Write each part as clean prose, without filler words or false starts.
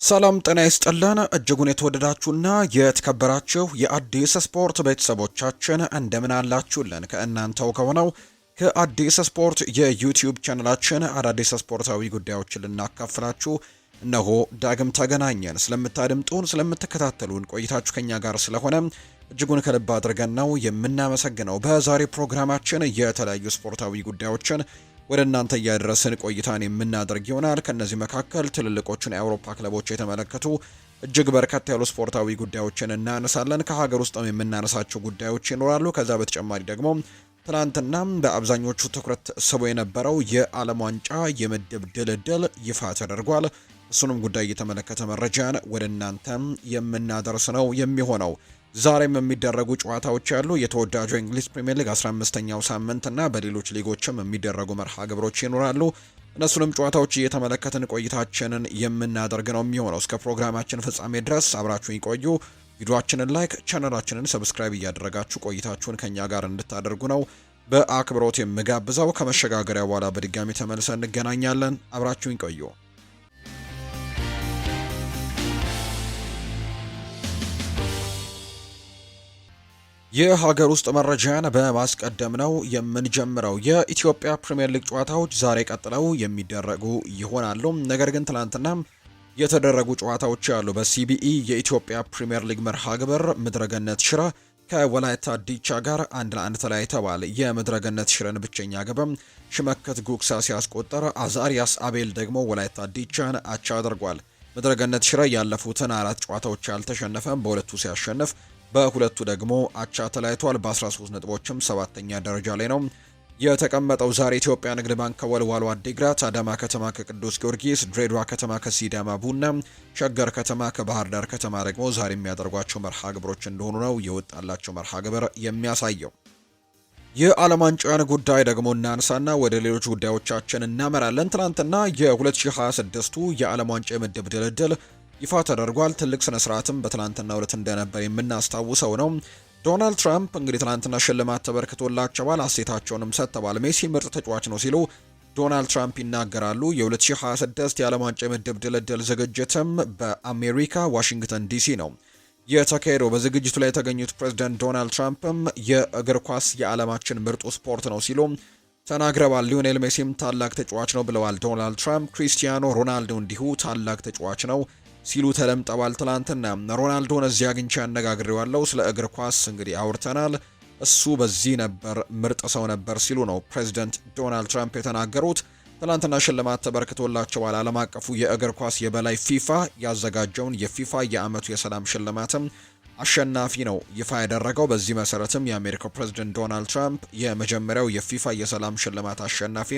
ሰላም ጤና ይስጥልን እጅጉን የተወደዳችሁና የተከበራችሁ የአዲስ ስፖርት ቤተሰቦቻችን እንደምን አላችሁልን? ከእናንተው ከሆነው ከአዲስ ስፖርት የዩቲዩብ ቻናላችን አዳዲስ ስፖርታዊ ጉዳዮችን ልናካፍላችሁ እነሆ ዳግም ተገናኘን። ስለምታደምጡን ስለምትከታተሉን ቆይታችሁ ከኛ ጋር ስለሆነ እጅጉን ከልብ አድርገን ነው የምናመሰግነው። በዛሬ ፕሮግራማችን የተለያዩ ስፖርታዊ ጉዳዮችን ወደ እናንተ እያደረስን ቆይታን የምናደርግ ይሆናል። ከነዚህ መካከል ትልልቆቹን የአውሮፓ ክለቦች የተመለከቱ እጅግ በርከት ያሉ ስፖርታዊ ጉዳዮችን እናነሳለን። ከሀገር ውስጥም የምናነሳቸው ጉዳዮች ይኖራሉ። ከዛ በተጨማሪ ደግሞ ትናንትና በአብዛኞቹ ትኩረት ስቦ የነበረው የዓለም ዋንጫ የምድብ ድልድል ይፋ ተደርጓል። እሱንም ጉዳይ የተመለከተ መረጃን ወደ እናንተም የምናደርስ ነው የሚሆነው። ዛሬም የሚደረጉ ጨዋታዎች ያሉ የተወዳጁ እንግሊዝ ፕሪሚየር ሊግ 15ኛው ሳምንት እና በሌሎች ሊጎችም የሚደረጉ መርሃ ግብሮች ይኖራሉ። እነሱንም ጨዋታዎች እየተመለከትን ቆይታችንን የምናደርግ ነው የሚሆነው። እስከ ፕሮግራማችን ፍጻሜ ድረስ አብራችሁን ቆዩ። ቪዲዮአችንን ላይክ፣ ቻናላችንን ሰብስክራይብ እያደረጋችሁ ቆይታችሁን ከኛ ጋር እንድታደርጉ ነው በአክብሮት የምጋብዘው። ከመሸጋገሪያ በኋላ በድጋሚ ተመልሰን እንገናኛለን። አብራችሁን ቆዩ። የሀገር ውስጥ መረጃን በማስቀደም ነው የምንጀምረው። የኢትዮጵያ ፕሪሚየር ሊግ ጨዋታዎች ዛሬ ቀጥለው የሚደረጉ ይሆናሉ። ነገር ግን ትናንትና የተደረጉ ጨዋታዎች ያሉ በሲቢኢ የኢትዮጵያ ፕሪሚየር ሊግ መርሃ ግብር ምድረገነት ሽረ ከወላይታ ዲቻ ጋር 1-1 ተለያይተዋል። የምድረገነት ሽረን ብቸኛ ግብም ሽመከት ጉግሳ ሲያስቆጠር፣ አዛሪያስ አቤል ደግሞ ወላይታ ዲቻን አቻ አድርጓል። ምድረገነት ሽረ ያለፉትን 4 ጨዋታዎች ያልተሸነፈም በሁለቱ ሲያሸንፍ በሁለቱ ደግሞ አቻ ተለያይቷል። በ13 ነጥቦችም 7ኛ ደረጃ ላይ ነው የተቀመጠው። ዛሬ ኢትዮጵያ ንግድ ባንክ ከወልዋሎ አዲግራት፣ አዳማ ከተማ ከቅዱስ ጊዮርጊስ፣ ድሬዳዋ ከተማ ከሲዳማ ቡና፣ ሸገር ከተማ ከባህር ዳር ከተማ ደግሞ ዛሬ የሚያደርጓቸው መርሃ ግብሮች እንደሆኑ ነው የወጣላቸው መርሃ ግብር የሚያሳየው። የዓለም ዋንጫን ጉዳይ ደግሞ እናንሳና ወደ ሌሎች ጉዳዮቻችን እናመራለን። ትናንትና የ2026ቱ የዓለም ዋንጫ የምድብ ድልድል ይፋ ተደርጓል። ትልቅ ስነ ስርዓትም በትናንትናው ዕለት እንደነበር የምናስታውሰው ነው። ዶናልድ ትራምፕ እንግዲህ ትናንትና ሽልማት ተበርክቶላቸዋል፣ አሴታቸውንም ሰጥተዋል። ሜሲ ምርጥ ተጫዋች ነው ሲሉ ዶናልድ ትራምፕ ይናገራሉ። የ2026 የዓለም ዋንጫ የምድብ ድልድል ዝግጅትም በአሜሪካ ዋሽንግተን ዲሲ ነው የተካሄደው። በዝግጅቱ ላይ የተገኙት ፕሬዚዳንት ዶናልድ ትራምፕም የእግር ኳስ የዓለማችን ምርጡ ስፖርት ነው ሲሉ ተናግረዋል። ሊዮኔል ሜሲም ታላቅ ተጫዋች ነው ብለዋል ዶናልድ ትራምፕ። ክሪስቲያኖ ሮናልዶ እንዲሁ ታላቅ ተጫዋች ነው ሲሉ ተደምጠዋል። ትላንትና ሮናልዶን እዚያ አግኝቼ አነጋግሬዋለሁ፣ ስለ እግር ኳስ እንግዲህ አውርተናል፣ እሱ በዚህ ነበር፣ ምርጥ ሰው ነበር ሲሉ ነው ፕሬዚደንት ዶናልድ ትራምፕ የተናገሩት። ትላንትና ሽልማት ተበርክቶላቸዋል። ዓለም አቀፉ የእግር ኳስ የበላይ ፊፋ ያዘጋጀውን የፊፋ የዓመቱ የሰላም ሽልማትም አሸናፊ ነው ይፋ ያደረገው። በዚህ መሰረትም የአሜሪካው ፕሬዚደንት ዶናልድ ትራምፕ የመጀመሪያው የፊፋ የሰላም ሽልማት አሸናፊ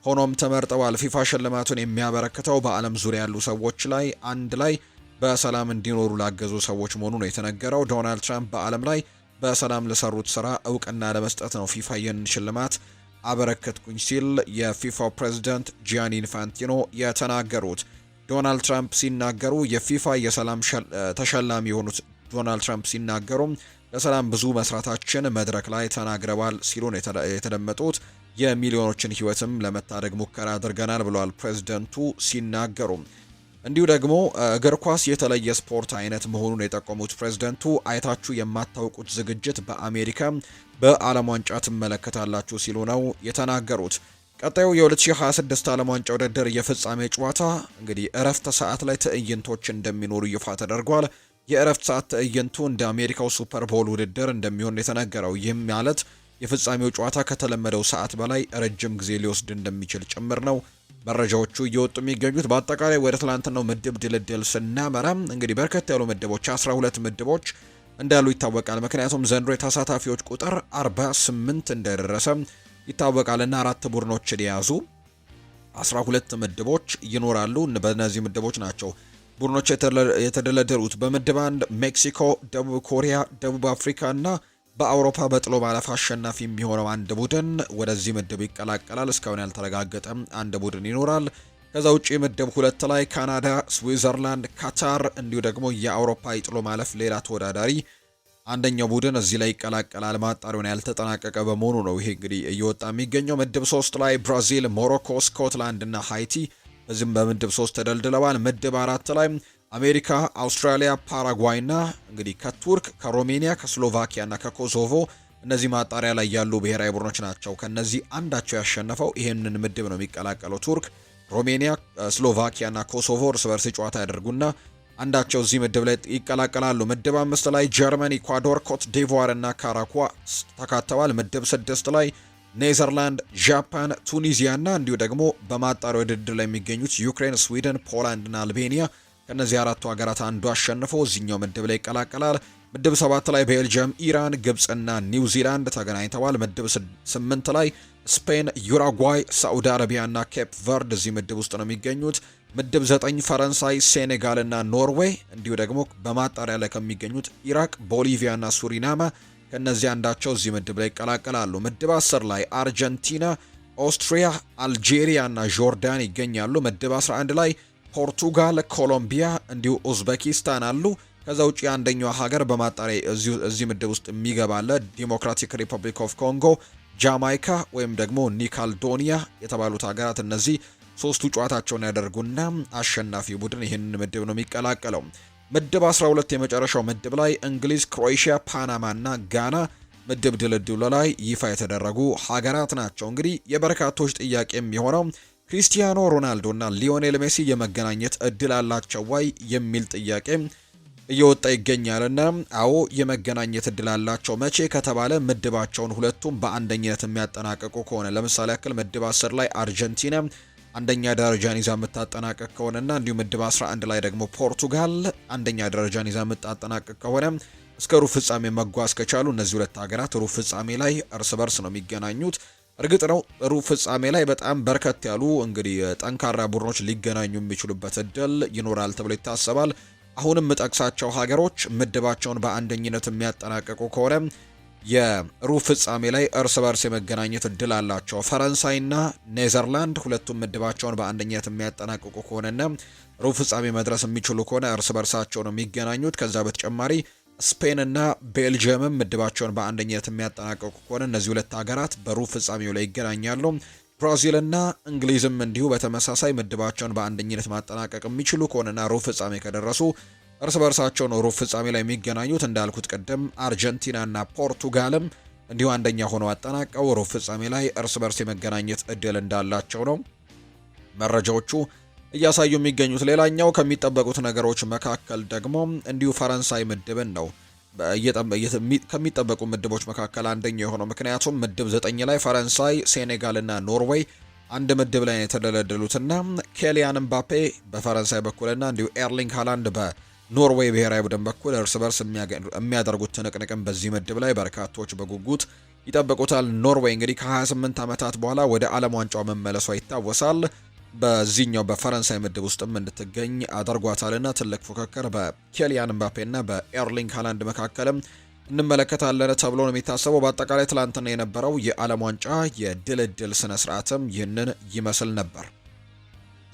ሆኖም ተመርጠዋል። ፊፋ ሽልማቱን የሚያበረክተው በዓለም ዙሪያ ያሉ ሰዎች ላይ አንድ ላይ በሰላም እንዲኖሩ ላገዙ ሰዎች መሆኑ ነው የተነገረው። ዶናልድ ትራምፕ በዓለም ላይ በሰላም ለሰሩት ስራ እውቅና ለመስጠት ነው ፊፋ ይህን ሽልማት አበረከትኩኝ ሲል የፊፋው ፕሬዚዳንት ጂያኒ ኢንፋንቲኖ የተናገሩት። ዶናልድ ትራምፕ ሲናገሩ የፊፋ የሰላም ተሸላሚ የሆኑት ዶናልድ ትራምፕ ሲናገሩ ለሰላም ብዙ መስራታችን መድረክ ላይ ተናግረዋል ሲሉ ነው የተደመጡት። የሚሊዮኖችን ህይወትም ለመታደግ ሙከራ አድርገናል ብለዋል ፕሬዝዳንቱ ሲናገሩ። እንዲሁ ደግሞ እግር ኳስ የተለየ ስፖርት አይነት መሆኑን የጠቆሙት ፕሬዝዳንቱ አይታችሁ የማታውቁት ዝግጅት በአሜሪካ በዓለም ዋንጫ ትመለከታላችሁ ሲሉ ነው የተናገሩት። ቀጣዩ የ2026 ዓለም ዋንጫ ውድድር የፍጻሜ ጨዋታ እንግዲህ እረፍት ሰዓት ላይ ትዕይንቶች እንደሚኖሩ ይፋ ተደርጓል። የእረፍት ሰዓት ትዕይንቱ እንደ አሜሪካው ሱፐር ቦል ውድድር እንደሚሆን የተነገረው። ይህም ማለት የፍጻሜው ጨዋታ ከተለመደው ሰዓት በላይ ረጅም ጊዜ ሊወስድ እንደሚችል ጭምር ነው መረጃዎቹ እየወጡ የሚገኙት። በአጠቃላይ ወደ ትላንትናው ምድብ ድልድል ስናመራ እንግዲህ በርከት ያሉ ምድቦች 12 ምድቦች እንዳሉ ይታወቃል። ምክንያቱም ዘንድሮ የተሳታፊዎች ቁጥር 48 እንደደረሰ ይታወቃልና 4 ቡድኖችን የያዙ 12 ምድቦች ይኖራሉ። በእነዚህ ምድቦች ናቸው ቡድኖች የተደለደሉት። በምድብ 1 ሜክሲኮ፣ ደቡብ ኮሪያ፣ ደቡብ አፍሪካ እና በአውሮፓ በጥሎ ማለፍ አሸናፊ የሚሆነው አንድ ቡድን ወደዚህ ምድብ ይቀላቀላል። እስካሁን ያልተረጋገጠ አንድ ቡድን ይኖራል። ከዛ ውጪ ምድብ 2 ላይ ካናዳ፣ ስዊዘርላንድ፣ ካታር እንዲሁ ደግሞ የአውሮፓ የጥሎ ማለፍ ሌላ ተወዳዳሪ አንደኛው ቡድን እዚህ ላይ ይቀላቀላል። ማጣሪያውን ያልተጠናቀቀ በመሆኑ ነው ይሄ እንግዲህ እየወጣ የሚገኘው። ምድብ 3 ላይ ብራዚል፣ ሞሮኮ፣ ስኮትላንድ እና ሃይቲ በዚህም በምድብ 3 ተደልድለዋል። ምድብ 4 ላይ አሜሪካ፣ አውስትራሊያ፣ ፓራጓይ እና እንግዲህ ከቱርክ፣ ከሮሜኒያ፣ ከስሎቫኪያ እና ከኮሶቮ እነዚህ ማጣሪያ ላይ ያሉ ብሔራዊ ቡድኖች ናቸው። ከነዚህ አንዳቸው ያሸነፈው ይህንን ምድብ ነው የሚቀላቀለው። ቱርክ፣ ሮሜኒያ፣ ስሎቫኪያ እና ኮሶቮ እርስ በርስ ጨዋታ ያደርጉና አንዳቸው እዚህ ምድብ ላይ ይቀላቀላሉ። ምድብ 5 ላይ ጀርመን፣ ኢኳዶር፣ ኮት ዲቮር እና ካራኳ ተካተዋል። ምድብ 6 ላይ ኔዘርላንድ፣ ጃፓን፣ ቱኒዚያ እና እንዲሁ ደግሞ በማጣሪያ ውድድር ላይ የሚገኙት ዩክሬን፣ ስዊድን፣ ፖላንድ እና አልቤኒያ ከነዚህ አራቱ ሀገራት አንዱ አሸንፎ እዚህኛው ምድብ ላይ ይቀላቀላል። ምድብ 7 ላይ ቤልጅየም፣ ኢራን፣ ግብጽና ኒውዚላንድ ተገናኝተዋል። ምድብ 8 ላይ ስፔን፣ ዩራጓይ፣ ሳዑዲ አረቢያ እና ኬፕ ቨርድ እዚህ ምድብ ውስጥ ነው የሚገኙት። ምድብ 9 ፈረንሳይ፣ ሴኔጋል እና ኖርዌይ እንዲሁ ደግሞ በማጣሪያ ላይ ከሚገኙት ኢራቅ፣ ቦሊቪያ እና ሱሪናማ ከነዚህ አንዳቸው እዚህ ምድብ ላይ ይቀላቀላሉ። ምድብ 10 ላይ አርጀንቲና፣ ኦስትሪያ፣ አልጄሪያ እና ጆርዳን ይገኛሉ። ምድብ 11 ላይ ፖርቱጋል፣ ኮሎምቢያ እንዲሁ ኡዝቤኪስታን አሉ። ከዛ ውጪ አንደኛው ሀገር በማጣሪያ እዚህ ምድብ ውስጥ የሚገባለ ዲሞክራቲክ ሪፐብሊክ ኦፍ ኮንጎ፣ ጃማይካ ወይም ደግሞ ኒካልዶኒያ የተባሉት ሀገራት እነዚህ ሶስቱ ጨዋታቸውን ያደርጉና አሸናፊ ቡድን ይህንን ምድብ ነው የሚቀላቀለው። ምድብ 12 የመጨረሻው ምድብ ላይ እንግሊዝ፣ ክሮኤሺያ፣ ፓናማ እና ጋና ምድብ ድልድሉ ላይ ይፋ የተደረጉ ሀገራት ናቸው። እንግዲህ የበርካቶች ጥያቄ የሚሆነው ክሪስቲያኖ ሮናልዶ እና ሊዮኔል ሜሲ የመገናኘት እድል አላቸው ወይ የሚል ጥያቄ እየወጣ ይገኛልና አዎ የመገናኘት እድል አላቸው። መቼ ከተባለ ምድባቸውን ሁለቱም በአንደኝነት የሚያጠናቅቁ ከሆነ ለምሳሌ ያክል ምድብ 10 ላይ አርጀንቲና አንደኛ ደረጃን ይዛ የምታጠናቅቅ ከሆነና እንዲሁ ምድብ 11 ላይ ደግሞ ፖርቱጋል አንደኛ ደረጃን ይዛ የምታጠናቅቅ ከሆነ እስከ ሩብ ፍጻሜ መጓዝ ከቻሉ እነዚህ ሁለት ሀገራት ሩብ ፍጻሜ ላይ እርስ በርስ ነው የሚገናኙት። እርግጥ ነው ሩብ ፍጻሜ ላይ በጣም በርከት ያሉ እንግዲህ ጠንካራ ቡድኖች ሊገናኙ የሚችሉበት እድል ይኖራል ተብሎ ይታሰባል። አሁንም የምጠቅሳቸው ሀገሮች ምድባቸውን በአንደኝነት የሚያጠናቅቁ ከሆነ የሩብ ፍጻሜ ላይ እርስ በርስ የመገናኘት እድል አላቸው። ፈረንሳይና ኔዘርላንድ ሁለቱም ምድባቸውን በአንደኝነት የሚያጠናቅቁ ከሆነና ሩብ ፍጻሜ መድረስ የሚችሉ ከሆነ እርስ በርሳቸው ነው የሚገናኙት። ከዛ በተጨማሪ ስፔን እና ቤልጅየምም ምድባቸውን በአንደኝነት የሚያጠናቅቁ ከሆነ እነዚህ ሁለት ሀገራት በሩብ ፍጻሜው ላይ ይገናኛሉ። ብራዚል እና እንግሊዝም እንዲሁ በተመሳሳይ ምድባቸውን በአንደኝነት ማጠናቀቅ የሚችሉ ከሆነና ሩብ ፍጻሜ ከደረሱ እርስ በርሳቸው ነው ሩብ ፍጻሜ ላይ የሚገናኙት። እንዳልኩት ቅድም አርጀንቲና እና ፖርቱጋልም እንዲሁ አንደኛ ሆነው አጠናቀው ሩብ ፍጻሜ ላይ እርስ በርስ የመገናኘት እድል እንዳላቸው ነው መረጃዎቹ እያሳዩ የሚገኙት። ሌላኛው ከሚጠበቁት ነገሮች መካከል ደግሞ እንዲሁ ፈረንሳይ ምድብን ነው ከሚጠበቁ ምድቦች መካከል አንደኛው የሆነው። ምክንያቱም ምድብ 9 ላይ ፈረንሳይ፣ ሴኔጋል እና ኖርዌይ አንድ ምድብ ላይ የተደለደሉትና ኬሊያን ምባፔ በፈረንሳይ በኩልና እንዲሁ ኤርሊንግ ሃላንድ በኖርዌይ ብሔራዊ ቡድን በኩል እርስ በርስ የሚያደርጉት ትንቅንቅም በዚህ ምድብ ላይ በርካቶች በጉጉት ይጠብቁታል። ኖርዌይ እንግዲህ ከ28 ዓመታት በኋላ ወደ ዓለም ዋንጫው መመለሷ ይታወሳል። በዚህኛው በፈረንሳይ ምድብ ውስጥም እንድትገኝ አድርጓታልና ትልቅ ፉክክር በኬሊያን ምባፔና በኤርሊንግ ሃላንድ መካከልም እንመለከታለን ተብሎ ነው የሚታሰበው። በአጠቃላይ ትላንትና የነበረው የዓለም ዋንጫ የድልድል ስነ ስርዓትም ይህንን ይመስል ነበር።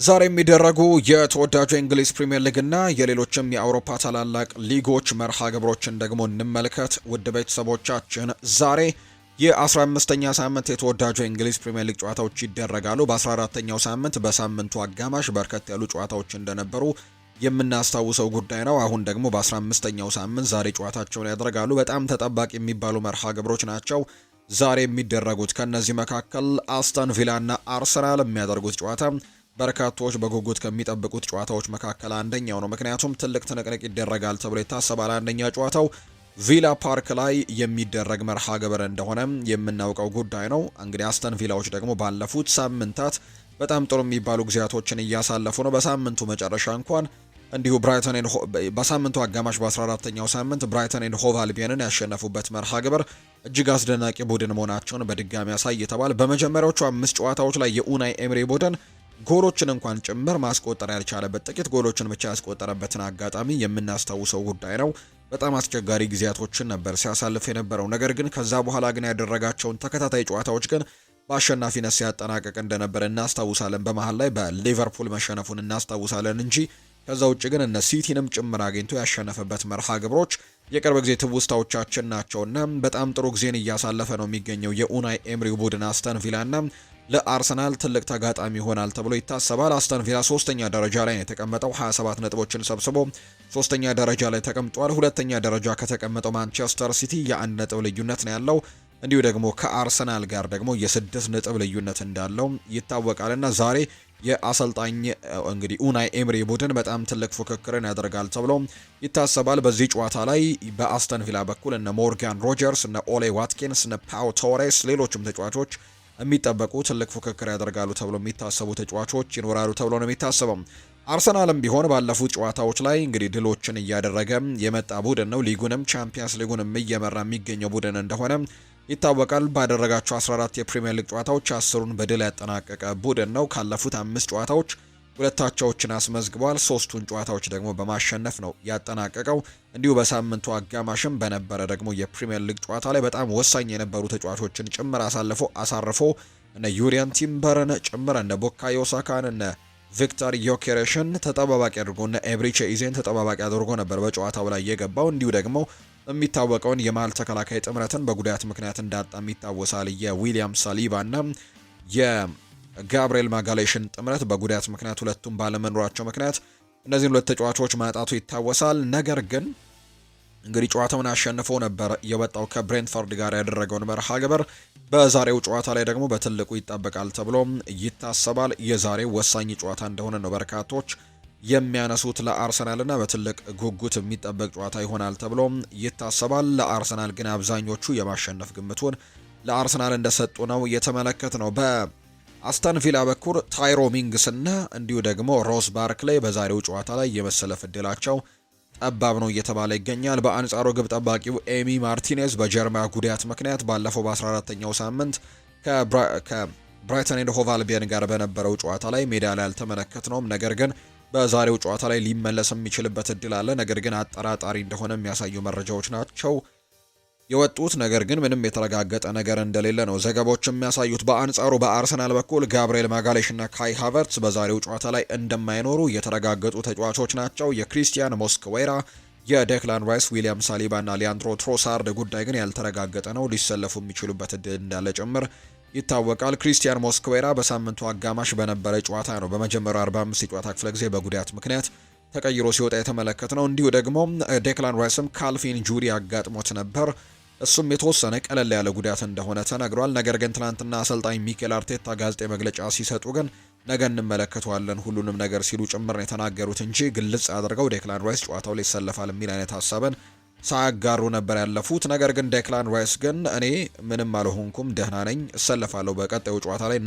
ዛሬ የሚደረጉ የተወዳጁ የእንግሊዝ ፕሪምየር ሊግ እና የሌሎችም የአውሮፓ ታላላቅ ሊጎች መርሃ ግብሮችን ደግሞ እንመልከት። ውድ ቤተሰቦቻችን ዛሬ የ15ኛ ሳምንት የተወዳጁ የእንግሊዝ ፕሪምየር ሊግ ጨዋታዎች ይደረጋሉ። በ14ኛው ሳምንት በሳምንቱ አጋማሽ በርከት ያሉ ጨዋታዎች እንደነበሩ የምናስታውሰው ጉዳይ ነው። አሁን ደግሞ በ15ኛው ሳምንት ዛሬ ጨዋታቸውን ያደርጋሉ። በጣም ተጠባቂ የሚባሉ መርሃ ግብሮች ናቸው ዛሬ የሚደረጉት። ከነዚህ መካከል አስተን ቪላ እና አርሰናል የሚያደርጉት ጨዋታ በርካቶች በጉጉት ከሚጠብቁት ጨዋታዎች መካከል አንደኛው ነው። ምክንያቱም ትልቅ ትንቅንቅ ይደረጋል ተብሎ ይታሰባል። አንደኛ ጨዋታው ቪላ ፓርክ ላይ የሚደረግ መርሃ ግብር እንደሆነ የምናውቀው ጉዳይ ነው። እንግዲህ አስተን ቪላዎች ደግሞ ባለፉት ሳምንታት በጣም ጥሩ የሚባሉ ጊዜያቶችን እያሳለፉ ነው። በሳምንቱ መጨረሻ እንኳን እንዲሁ በሳምንቱ አጋማሽ በ14ኛው ሳምንት ብራይተን ኤንድ ሆቭ አልቢዮንን ያሸነፉበት መርሃ ግብር እጅግ አስደናቂ ቡድን መሆናቸውን በድጋሚ አሳይተዋል። በመጀመሪያዎቹ 5 ጨዋታዎች ላይ የኡናይ ኤምሪ ቡድን ጎሎችን እንኳን ጭምር ማስቆጠር ያልቻለበት ጥቂት ጎሎችን ብቻ ያስቆጠረበትን አጋጣሚ የምናስታውሰው ጉዳይ ነው። በጣም አስቸጋሪ ጊዜያቶችን ነበር ሲያሳልፍ የነበረው። ነገር ግን ከዛ በኋላ ግን ያደረጋቸውን ተከታታይ ጨዋታዎች ግን በአሸናፊነት ሲያጠናቀቅ እንደነበር እናስታውሳለን። በመሃል ላይ በሊቨርፑል መሸነፉን እናስታውሳለን እንጂ ከዛ ውጭ ግን እነ ሲቲንም ጭምር አግኝቶ ያሸነፈበት መርሃ ግብሮች የቅርብ ጊዜ ትውስታዎቻችን ናቸውና በጣም ጥሩ ጊዜን እያሳለፈ ነው የሚገኘው የኡናይ ኤምሪ ቡድን አስተን ቪላና ለአርሰናል ትልቅ ተጋጣሚ ይሆናል ተብሎ ይታሰባል። አስተን ቪላ ሶስተኛ ደረጃ ላይ ነው የተቀመጠው 27 ነጥቦችን ሰብስቦ ሶስተኛ ደረጃ ላይ ተቀምጧል። ሁለተኛ ደረጃ ከተቀመጠው ማንቸስተር ሲቲ የ1 ነጥብ ልዩነት ነው ያለው። እንዲሁ ደግሞ ከአርሰናል ጋር ደግሞ የ6 ነጥብ ልዩነት እንዳለው ይታወቃልና ዛሬ የአሰልጣኝ እንግዲህ ኡናይ ኤምሪ ቡድን በጣም ትልቅ ፉክክርን ያደርጋል ተብሎ ይታሰባል። በዚህ ጨዋታ ላይ በአስተን ቪላ በኩል እነ ሞርጋን ሮጀርስ፣ እነ ኦሌ ዋትኪንስ፣ እነ ፓው ቶሬስ ሌሎችም ተጫዋቾች የሚጠበቁ ትልቅ ፉክክር ያደርጋሉ ተብሎ የሚታሰቡ ተጫዋቾች ይኖራሉ ተብሎ ነው የሚታሰበው። አርሰናልም ቢሆን ባለፉት ጨዋታዎች ላይ እንግዲህ ድሎችን እያደረገ የመጣ ቡድን ነው። ሊጉንም ቻምፒየንስ ሊጉንም እየመራ የሚገኘው ቡድን እንደሆነ ይታወቃል። ባደረጋቸው 14 የፕሪሚየር ሊግ ጨዋታዎች 10ሩን በድል ያጠናቀቀ ቡድን ነው። ካለፉት 5 ጨዋታዎች 2 አቻዎችን አስመዝግቧል። 3ቱን ጨዋታዎች ደግሞ በማሸነፍ ነው ያጠናቀቀው። እንዲሁ በሳምንቱ አጋማሽም በነበረ ደግሞ የፕሪሚየር ሊግ ጨዋታ ላይ በጣም ወሳኝ የነበሩ ተጫዋቾችን ጭምር አሳርፎ እነ ዩሪያን ቲምበርን ጭምር እነ ቡካዮ ሳካን እነ ቪክተር ዮኬሬሽን ተጠባባቂ አድርጎ እነ ኤብሪቼ ኢዜን ተጠባባቂ አድርጎ ነበር በጨዋታው ላይ የገባው። እንዲሁ ደግሞ የሚታወቀውን የመሃል ተከላካይ ጥምረትን በጉዳት ምክንያት እንዳጣም ይታወሳል። የዊሊያም ሳሊባ እና የጋብሪኤል ማጋሌሽን ጥምረት በጉዳት ምክንያት ሁለቱም ባለመኖራቸው ምክንያት እነዚህን 2 ተጫዋቾች ማጣቱ ይታወሳል። ነገር ግን እንግዲህ ጨዋታውን አሸንፎ ነበር የወጣው ከብሬንትፎርድ ጋር ያደረገውን መርሃ ግብር በዛሬው ጨዋታ ላይ ደግሞ በትልቁ ይጠበቃል ተብሎ ይታሰባል። የዛሬው ወሳኝ ጨዋታ እንደሆነ ነው በርካቶች የሚያነሱት ለአርሰናልና በትልቅ ጉጉት የሚጠበቅ ጨዋታ ይሆናል ተብሎ ይታሰባል። ለአርሰናል ግን አብዛኞቹ የማሸነፍ ግምቱን ለአርሰናል እንደሰጡ ነው የተመለከት ነው። በአስተን ቪላ በኩል ታይሮ ሚንግስ እና እንዲሁ ደግሞ ሮስ ባርክሌይ በዛሬው ጨዋታ ላይ የመሰለፍ ዕድላቸው ጠባብ ነው እየተባለ ይገኛል። በአንጻሩ ግብ ጠባቂው ኤሚ ማርቲኔዝ በጀርባ ጉዳት ምክንያት ባለፈው በ14ኛው ሳምንት ከብራይተን ኤንድ ሆቭ አልቢዮን ጋር በነበረው ጨዋታ ላይ ሜዳ ላይ አልተመለከትነውም። ነገር ግን በዛሬው ጨዋታ ላይ ሊመለስ የሚችልበት እድል አለ። ነገር ግን አጠራጣሪ እንደሆነ የሚያሳዩ መረጃዎች ናቸው የወጡት። ነገር ግን ምንም የተረጋገጠ ነገር እንደሌለ ነው ዘገባዎች የሚያሳዩት። በአንጻሩ በአርሰናል በኩል ጋብሪኤል ማጋሌሽ እና ካይ ሃቨርትስ በዛሬው ጨዋታ ላይ እንደማይኖሩ የተረጋገጡ ተጫዋቾች ናቸው። የክሪስቲያን ሞስክዌራ፣ የዴክላን ራይስ፣ ዊሊያም ሳሊባ እና ሊያንድሮ ትሮሳርድ ጉዳይ ግን ያልተረጋገጠ ነው። ሊሰለፉ የሚችሉበት እድል እንዳለ ጭምር ይታወቃል። ክሪስቲያን ሞስክዌራ በሳምንቱ አጋማሽ በነበረ ጨዋታ ነው በመጀመሪያው 45 የጨዋታ ክፍለ ጊዜ በጉዳት ምክንያት ተቀይሮ ሲወጣ የተመለከተ ነው። እንዲሁ ደግሞ ዴክላን ራይስም ካልፊን ጁሪ አጋጥሞት ነበር። እሱም የተወሰነ ቀለል ያለ ጉዳት እንደሆነ ተነግሯል። ነገር ግን ትናንትና አሰልጣኝ ሚኬል አርቴታ ጋዜጣዊ መግለጫ ሲሰጡ ግን ነገ እንመለከተዋለን ሁሉንም ነገር ሲሉ ጭምር ነው የተናገሩት እንጂ ግልጽ አድርገው ዴክላን ራይስ ጨዋታው ላይ ይሰለፋል የሚል አይነት ሀሳብን ሳያጋሩ ነበር ያለፉት። ነገር ግን ዴክላን ራይስ ግን እኔ ምንም አልሆንኩም፣ ደህና ነኝ፣ እሰለፋለሁ፣ በቀጣዩ ጨዋታ ላይ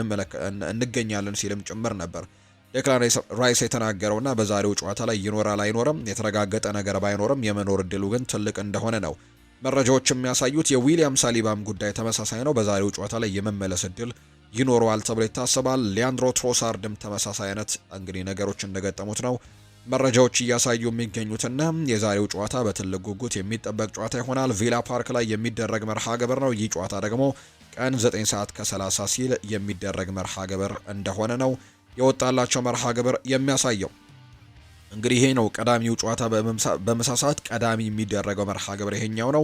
እንገኛለን ሲልም ጭምር ነበር ዴክላን ራይስ የተናገረውና በዛሬው ጨዋታ ላይ ይኖራል አይኖርም የተረጋገጠ ነገር ባይኖርም የመኖር እድሉ ግን ትልቅ እንደሆነ ነው መረጃዎች የሚያሳዩት። የዊሊያም ሳሊባም ጉዳይ ተመሳሳይ ነው። በዛሬው ጨዋታ ላይ የመመለስ እድል ይኖረዋል ተብሎ ይታሰባል። ሊያንድሮ ትሮሳርድም ተመሳሳይ አይነት እንግዲህ ነገሮች እንደገጠሙት ነው መረጃዎች እያሳዩ የሚገኙትና የዛሬው ጨዋታ በትልቅ ጉጉት የሚጠበቅ ጨዋታ ይሆናል። ቪላ ፓርክ ላይ የሚደረግ መርሃ ግብር ነው። ይህ ጨዋታ ደግሞ ቀን 9 ሰዓት ከ30 ሲል የሚደረግ መርሃ ግብር እንደሆነ ነው የወጣላቸው መርሃ ግብር የሚያሳየው። እንግዲህ ይሄ ነው ቀዳሚው ጨዋታ በምሳ ሰዓት ቀዳሚ የሚደረገው መርሃ ግብር ይሄኛው ነው።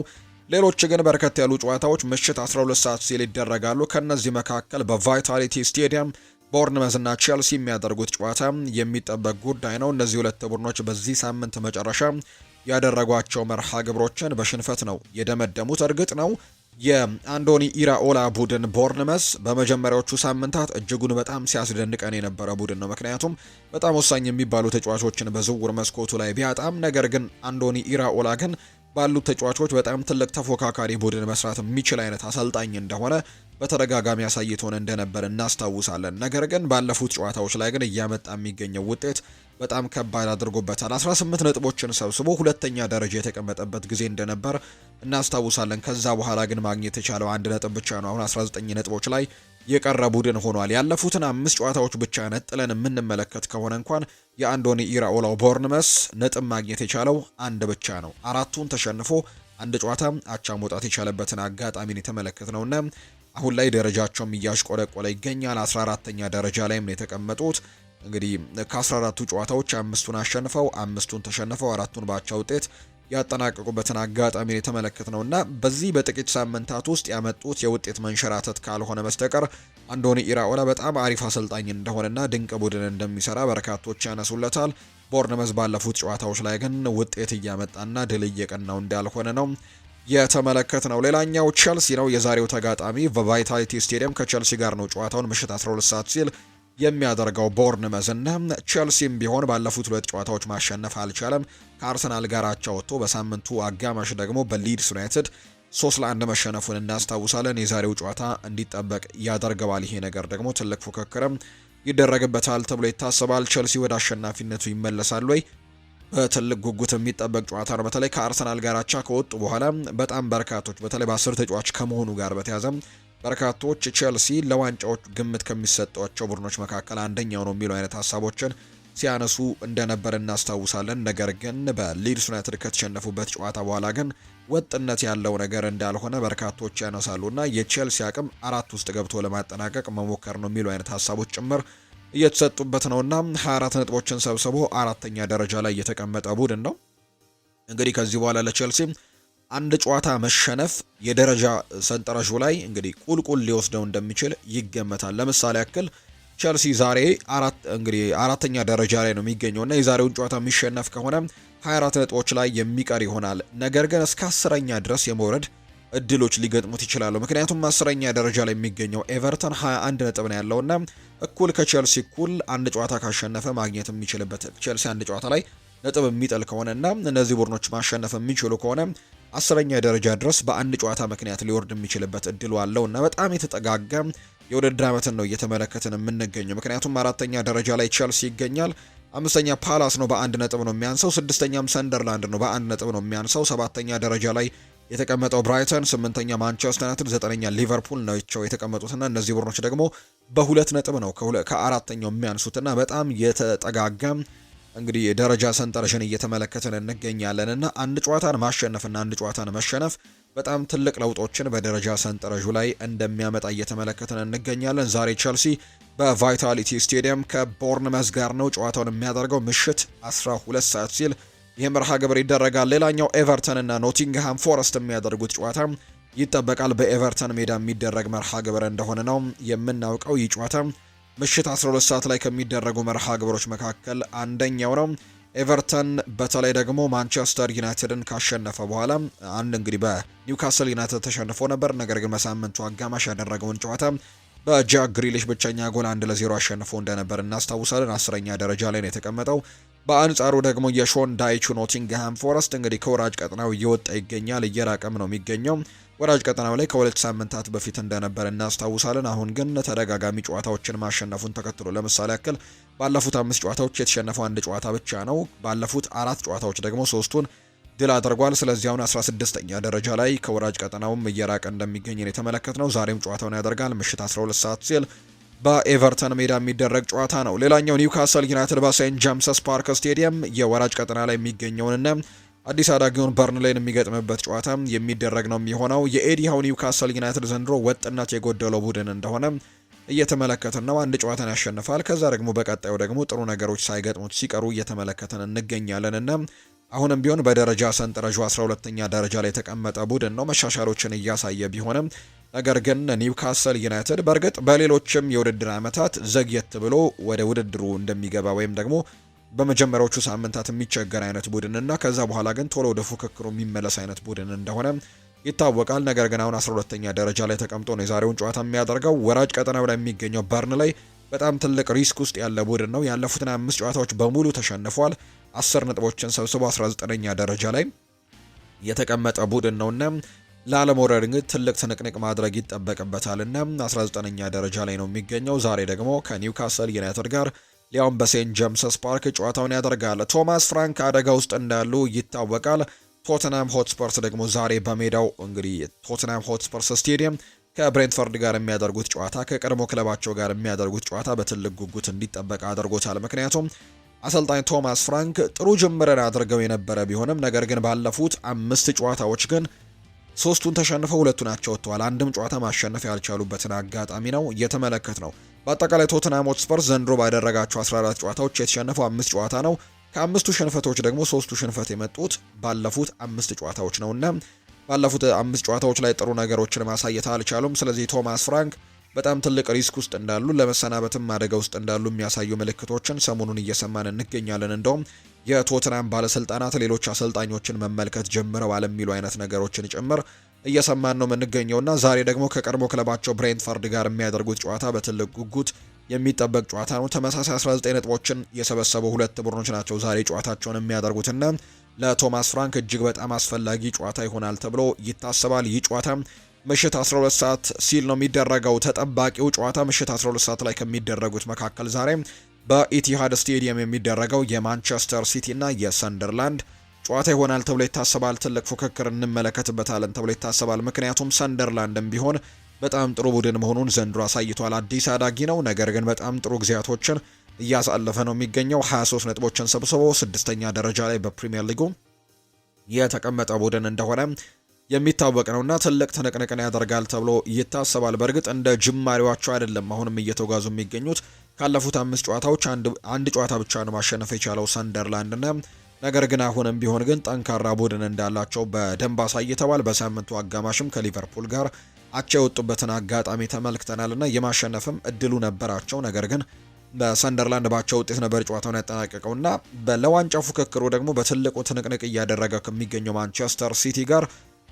ሌሎች ግን በርከት ያሉ ጨዋታዎች ምሽት 12 ሰዓት ሲል ይደረጋሉ። ከነዚህ መካከል በቫይታሊቲ ስቴዲየም ቦርንመዝ እና ቼልሲ የሚያደርጉት ጨዋታ የሚጠበቅ ጉዳይ ነው። እነዚህ 2 ቡድኖች በዚህ ሳምንት መጨረሻ ያደረጓቸው መርሃ ግብሮችን በሽንፈት ነው የደመደሙት። እርግጥ ነው የአንዶኒ ኢራኦላ ቡድን ቦርንመዝ በመጀመሪያዎቹ ሳምንታት እጅጉን በጣም ሲያስደንቀን የነበረ ቡድን ነው። ምክንያቱም በጣም ወሳኝ የሚባሉ ተጫዋቾችን በዝውውር መስኮቱ ላይ ቢያጣም፣ ነገር ግን አንዶኒ ኢራኦላ ግን ባሉት ተጫዋቾች በጣም ትልቅ ተፎካካሪ ቡድን መስራት የሚችል አይነት አሰልጣኝ እንደሆነ በተደጋጋሚ አሳይቶን እንደነበር እናስታውሳለን። ነገር ግን ባለፉት ጨዋታዎች ላይ ግን እያመጣ የሚገኘው ውጤት በጣም ከባድ አድርጎበታል። 18 ነጥቦችን ሰብስቦ ሁለተኛ ደረጃ የተቀመጠበት ጊዜ እንደነበር እናስታውሳለን። ከዛ በኋላ ግን ማግኘት የቻለው 1 ነጥብ ብቻ ነው። አሁን 19 ነጥቦች ላይ የቀረ ቡድን ሆኗል። ያለፉትን 5 ጨዋታዎች ብቻ ነጥለን የምንመለከት ከሆነ እንኳን የአንዶኒ ኢራኦላው ቦርንመስ ነጥብ ማግኘት የቻለው 1 ብቻ ነው። 4ቱን ተሸንፎ 1 ጨዋታ አቻ መውጣት የቻለበትን አጋጣሚን የተመለከትነውና አሁን ላይ ደረጃቸውም እያሽቆለቆለ ይገኛል። 14ኛ ደረጃ ላይም ነው የተቀመጡት። እንግዲህ ከ14ቱ ጨዋታዎች 5ቱን አሸንፈው 5ቱን ተሸንፈው 4ቱን ባቻ ውጤት ያጠናቀቁበትን አጋጣሚ የተመለከትነውና በዚህ በጥቂት ሳምንታት ውስጥ ያመጡት የውጤት መንሸራተት ካልሆነ በስተቀር አንዶኒ ኢራኦላ በጣም አሪፍ አሰልጣኝ እንደሆነና ድንቅ ቡድን እንደሚሰራ በርካቶች ያነሱለታል። ቦርንመዝ ባለፉት ጨዋታዎች ላይ ግን ውጤት እያመጣና ድል እየቀናው እንዳልሆነ ነው የተመለከትነው። ሌላኛው ቼልሲ ነው። የዛሬው ተጋጣሚ በቫይታሊቲ ስቴዲየም ከቼልሲ ጋር ነው ጨዋታውን ምሽት 12 ሰዓት ሲል የሚያደርገው። ቦርንመዝ እና ቼልሲም ቢሆን ባለፉት 2 ጨዋታዎች ማሸነፍ አልቻለም። ከአርሰናል ጋር አቻ ወጥቶ በሳምንቱ አጋማሽ ደግሞ በሊድስ ዩናይትድ 3-1 መሸነፉን እናስታውሳለን። የዛሬው ጨዋታ እንዲጠበቅ ያደርገዋል። ይሄ ነገር ደግሞ ትልቅ ፉክክርም ይደረግበታል ተብሎ ይታሰባል። ቼልሲ ወደ አሸናፊነቱ ይመለሳል ወይ? በትልቅ ጉጉት የሚጠበቅ ጨዋታ ነው። በተለይ ከአርሰናል ጋር አቻ ከወጡ በኋላ በጣም በርካቶች በተለይ በ10 ተጫዋች ከመሆኑ ጋር በተያያዘ በርካቶች ቼልሲ ለዋንጫዎች ግምት ከሚሰጧቸው ቡድኖች መካከል አንደኛው ነው የሚሉ አይነት ሀሳቦችን ሲያነሱ እንደነበር እናስታውሳለን። ነገር ግን በሊድስ ዩናይትድ ከተሸነፉበት ጨዋታ በኋላ ግን ወጥነት ያለው ነገር እንዳልሆነ በርካቶች ያነሳሉና የቼልሲ አቅም 4 ውስጥ ገብቶ ለማጠናቀቅ መሞከር ነው የሚሉ አይነት ሀሳቦች ጭምር እየተሰጡበት ነውና 24 ነጥቦችን ሰብስቦ 4ኛ ደረጃ ላይ የተቀመጠ ቡድን ነው። እንግዲህ ከዚህ በኋላ ለቼልሲ አንድ ጨዋታ መሸነፍ የደረጃ ሰንጠረዡ ላይ እንግዲህ ቁልቁል ሊወስደው እንደሚችል ይገመታል። ለምሳሌ ያክል ቼልሲ ዛሬ አራተኛ ደረጃ ላይ ነው የሚገኘውና የዛሬውን ጨዋታ የሚሸነፍ ከሆነ 24 ነጥቦች ላይ የሚቀር ይሆናል። ነገር ግን እስከ 10ኛ ድረስ የመውረድ እድሎች ሊገጥሙት ይችላሉ። ምክንያቱም 10ኛ ደረጃ ላይ የሚገኘው ኤቨርተን 21 ነጥብ ነው ያለውና እኩል ከቼልሲ እኩል አንድ ጨዋታ ካሸነፈ ማግኘት የሚችልበት ቼልሲ አንድ ጨዋታ ላይ ነጥብ የሚጥል ከሆነና እነዚህ ቡድኖች ማሸነፍ የሚችሉ ከሆነ 10ኛ ደረጃ ድረስ በአንድ ጨዋታ ምክንያት ሊወርድ የሚችልበት እድሉ አለውና በጣም የተጠጋጋ የውድድር ዓመትን ነው እየተመለከትን የምንገኘው። ምክንያቱም 4ኛ ደረጃ ላይ ቼልሲ ይገኛል። 5ኛ ፓላስ ነው በ1 ነጥብ ነው የሚያንሰው። 6ኛም ሰንደርላንድ ነው በ1 ነጥብ ነው የሚያንሰው። 7ኛ ደረጃ ላይ የተቀመጠው ብራይተን፣ 8ኛ ማንቸስተር ዩናይትድ፣ 9ኛ ሊቨርፑል ናቸው የተቀመጡትና እነዚህ ቡድኖች ደግሞ በ2 ነጥብ ነው ከአራተኛው የሚያንሱትና በጣም የተጠጋጋ እንግዲህ የደረጃ ሰንጠረዥን እየተመለከትን እንገኛለንና አንድ ጨዋታን ማሸነፍና አንድ ጨዋታን መሸነፍ በጣም ትልቅ ለውጦችን በደረጃ ሰንጠረዡ ላይ እንደሚያመጣ እየተመለከትን እንገኛለን። ዛሬ ቼልሲ በቫይታሊቲ ስቴዲየም ከቦርንመዝ ጋር ነው ጨዋታውን የሚያደርገው ምሽት 12 ሰዓት ሲል ይህ መርሃ ግብር ይደረጋል። ሌላኛው ኤቨርተን እና ኖቲንግሃም ፎረስት የሚያደርጉት ጨዋታ ይጠበቃል። በኤቨርተን ሜዳ የሚደረግ መርሃ ግብር እንደሆነ ነው የምናውቀው። ይህ ጨዋታ ምሽት 12 ሰዓት ላይ ከሚደረጉ መርሃ ግብሮች መካከል አንደኛው ነው። ኤቨርተን በተለይ ደግሞ ማንቸስተር ዩናይትድን ካሸነፈ በኋላ እንግዲህ በኒውካስል ዩናይትድ ተሸንፎ ነበር። ነገር ግን በሳምንቱ አጋማሽ ያደረገውን ጨዋታ በጃክ ግሪሊሽ ብቸኛ ጎል 1-0 አሸንፎ እንደነበር እናስታውሳለን። 10ኛ ደረጃ ላይ ነው የተቀመጠው። በአንጻሩ ደግሞ የሾን ዳይቹ ኖቲንግሃም ፎረስት እንግዲህ ከወራጅ ቀጠናው እየወጣ ይገኛል። እየራቀም ነው የሚገኘው። ወራጅ ቀጠናው ላይ ከ2 ሳምንታት በፊት እንደነበር እናስታውሳለን። አሁን ግን ተደጋጋሚ ጨዋታዎችን ማሸነፉን ተከትሎ ለምሳሌ ያክል ባለፉት 5 ጨዋታዎች የተሸነፈው አንድ ጨዋታ ብቻ ነው። ባለፉት 4 ጨዋታዎች ደግሞ 3ቱን ድል አድርጓል። ስለዚህ አሁን 16ኛ ደረጃ ላይ ከወራጅ ቀጠናውም እየራቀ እንደሚገኝ ነው የተመለከትነው። ዛሬም ጨዋታውን ያደርጋል ምሽት 12 ሰዓት ሲል በኤቨርተን ሜዳ የሚደረግ ጨዋታ ነው። ሌላኛው ኒውካስል ዩናይትድ በሴንት ጄምስስ ፓርክ ስቴዲየም የወራጅ ቀጠና ላይ የሚገኘውንና አዲስ አዳጊውን በርንሌይን የሚገጥምበት ጨዋታ የሚደረግ ነው የሚሆነው። የኤዲሃው ኒውካስል ዩናይትድ ዘንድሮ ወጥነት የጎደለው ቡድን እንደሆነ እየተመለከትን ነው። አንድ ጨዋታን ያሸንፋል። ከዛ ደግሞ በቀጣዩ ደግሞ ጥሩ ነገሮች ሳይገጥሙት ሲቀሩ እየተመለከትን እንገኛለንና አሁንም ቢሆን በደረጃ ሰንጠረዡ 12ኛ ደረጃ ላይ የተቀመጠ ቡድን ነው። መሻሻሎችን እያሳየ ቢሆንም ነገር ግን ኒውካስል ዩናይትድ በእርግጥ በሌሎችም የውድድር ዓመታት ዘግየት ብሎ ወደ ውድድሩ እንደሚገባ ወይም ደግሞ በመጀመሪያዎቹ ሳምንታት የሚቸገር አይነት ቡድን እና ከዛ በኋላ ግን ቶሎ ወደ ፉክክሩ የሚመለስ አይነት ቡድን እንደሆነ ይታወቃል። ነገር ግን አሁን 12ኛ ደረጃ ላይ ተቀምጦ ነው የዛሬውን ጨዋታ የሚያደርገው። ወራጅ ቀጠናው ላይ የሚገኘው በርንሌይ በጣም ትልቅ ሪስክ ውስጥ ያለ ቡድን ነው። ያለፉትን 5 ጨዋታዎች በሙሉ ተሸንፏል። 10 ነጥቦችን ሰብስቦ 19ኛ ደረጃ ላይ የተቀመጠ ቡድን ነውና ላለመውረድ እንግዲህ ትልቅ ትንቅንቅ ማድረግ ይጠበቅበታልና 19ኛ ደረጃ ላይ ነው የሚገኘው። ዛሬ ደግሞ ከኒውካስል ዩናይትድ ጋር ሊያውም በሴንት ጄምስስ ፓርክ ጨዋታውን ያደርጋል። ቶማስ ፍራንክ አደጋ ውስጥ እንዳሉ ይታወቃል። ቶተንሃም ሆትስፐርስ ደግሞ ዛሬ በሜዳው እንግዲህ ቶተንሃም ሆትስፐርስ ስቴዲየም ከብሬንትፈርድ ጋር የሚያደርጉት ጨዋታ ከቀድሞ ክለባቸው ጋር የሚያደርጉት ጨዋታ በትልቅ ጉጉት እንዲጠበቅ አድርጎታል። ምክንያቱም አሰልጣኝ ቶማስ ፍራንክ ጥሩ ጅምርን አድርገው የነበረ ቢሆንም ነገር ግን ባለፉት 5 ጨዋታዎች ግን 3ቱን ተሸንፈው 2ቱን አቻ ወጥተዋል። አንድም ጨዋታ ማሸነፍ ያልቻሉበትን አጋጣሚ ነው እየተመለከት ነው። በአጠቃላይ ቶተንሃም ሆትስፐርስ ዘንድሮ ባደረጋቸው 14 ጨዋታዎች የተሸነፈው 5 ጨዋታ ነው። ከአምስቱ ሽንፈቶች ደግሞ 3ቱ ሽንፈት የመጡት ባለፉት 5 ጨዋታዎች ነውና ባለፉት 5 ጨዋታዎች ላይ ጥሩ ነገሮችን ማሳየት አልቻሉም። ስለዚህ ቶማስ ፍራንክ በጣም ትልቅ ሪስክ ውስጥ እንዳሉ፣ ለመሰናበትም አደጋ ውስጥ እንዳሉ የሚያሳዩ ምልክቶችን ሰሞኑን እየሰማን እንገኛለን። እንደውም የቶትናም ባለስልጣናት ሌሎች አሰልጣኞችን መመልከት ጀምረዋል የሚሉ አይነት ነገሮችን ጭምር እየሰማን ነው የምንገኘውና ዛሬ ደግሞ ከቀድሞ ክለባቸው ብሬንትፈርድ ጋር የሚያደርጉት ጨዋታ በትልቅ ጉጉት የሚጠበቅ ጨዋታ ነው። ተመሳሳይ 19 ነጥቦችን የሰበሰቡ ሁለት ቡድኖች ናቸው ዛሬ ጨዋታቸውን የሚያደርጉትና ለቶማስ ፍራንክ እጅግ በጣም አስፈላጊ ጨዋታ ይሆናል ተብሎ ይታሰባል። ይህ ጨዋታ ምሽት 12 ሰዓት ሲል ነው የሚደረገው። ተጠባቂው ጨዋታ ምሽት 12 ሰዓት ላይ ከሚደረጉት መካከል ዛሬ በኢቲሃድ ስቴዲየም የሚደረገው የማንቸስተር ሲቲ እና የሰንደርላንድ ጨዋታ ይሆናል ተብሎ ይታሰባል። ትልቅ ፉክክር እንመለከትበታለን ተብሎ ይታሰባል። ምክንያቱም ሰንደርላንድም ቢሆን በጣም ጥሩ ቡድን መሆኑን ዘንድሮ አሳይቷል። አዲስ አዳጊ ነው፣ ነገር ግን በጣም ጥሩ ጊዜያቶችን እያሳለፈ ነው የሚገኘው። 23 ነጥቦችን ሰብስቦ 6ኛ ደረጃ ላይ በፕሪሚየር ሊጉ የተቀመጠ ቡድን እንደሆነ የሚታወቅ ነውና ትልቅ ትንቅንቅን ያደርጋል ተብሎ ይታሰባል። በእርግጥ እንደ ጅማሬዋቸው አይደለም አሁንም እየተጓዙ የሚገኙት። ካለፉት 5 ጨዋታዎች አንድ ጨዋታ ብቻ ነው ማሸነፍ የቻለው ሰንደርላንድና ነገር ግን አሁንም ቢሆን ግን ጠንካራ ቡድን እንዳላቸው በደንብ አሳይተዋል። በሳምንቱ አጋማሽም ከሊቨርፑል ጋር አቻ የወጡበትን አጋጣሚ ተመልክተናልና የማሸነፍም እድሉ ነበራቸው። ነገር ግን በሰንደርላንድ ባቸው ውጤት ነበር ጨዋታውን ያጠናቀቀውና ለዋንጫው ፉክክሩ ደግሞ በትልቁ ትንቅንቅ እያደረገ ከሚገኘው ማንቸስተር ሲቲ ጋር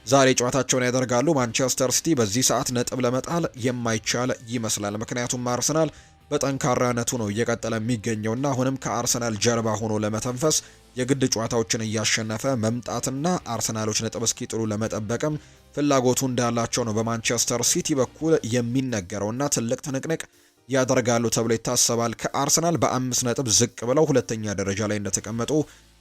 ዛሬ ጨዋታቸውን ያደርጋሉ። ማንቸስተር ሲቲ በዚህ ሰዓት ነጥብ ለመጣል የማይቻል ይመስላል። ምክንያቱም አርሰናል በጠንካራነቱ ነው እየቀጠለ የሚገኘውና አሁንም ከአርሰናል ጀርባ ሆኖ ለመተንፈስ የግድ ጨዋታዎችን እያሸነፈ መምጣትና አርሰናሎች ነጥብ እስኪጥሉ ለመጠበቅም ፍላጎቱ እንዳላቸው ነው በማንቸስተር ሲቲ በኩል የሚነገረውና ትልቅ ትንቅንቅ ያደርጋሉ ተብሎ ይታሰባል። ከአርሰናል በ5 ነጥብ ዝቅ ብለው ሁለተኛ ደረጃ ላይ እንደተቀመጡ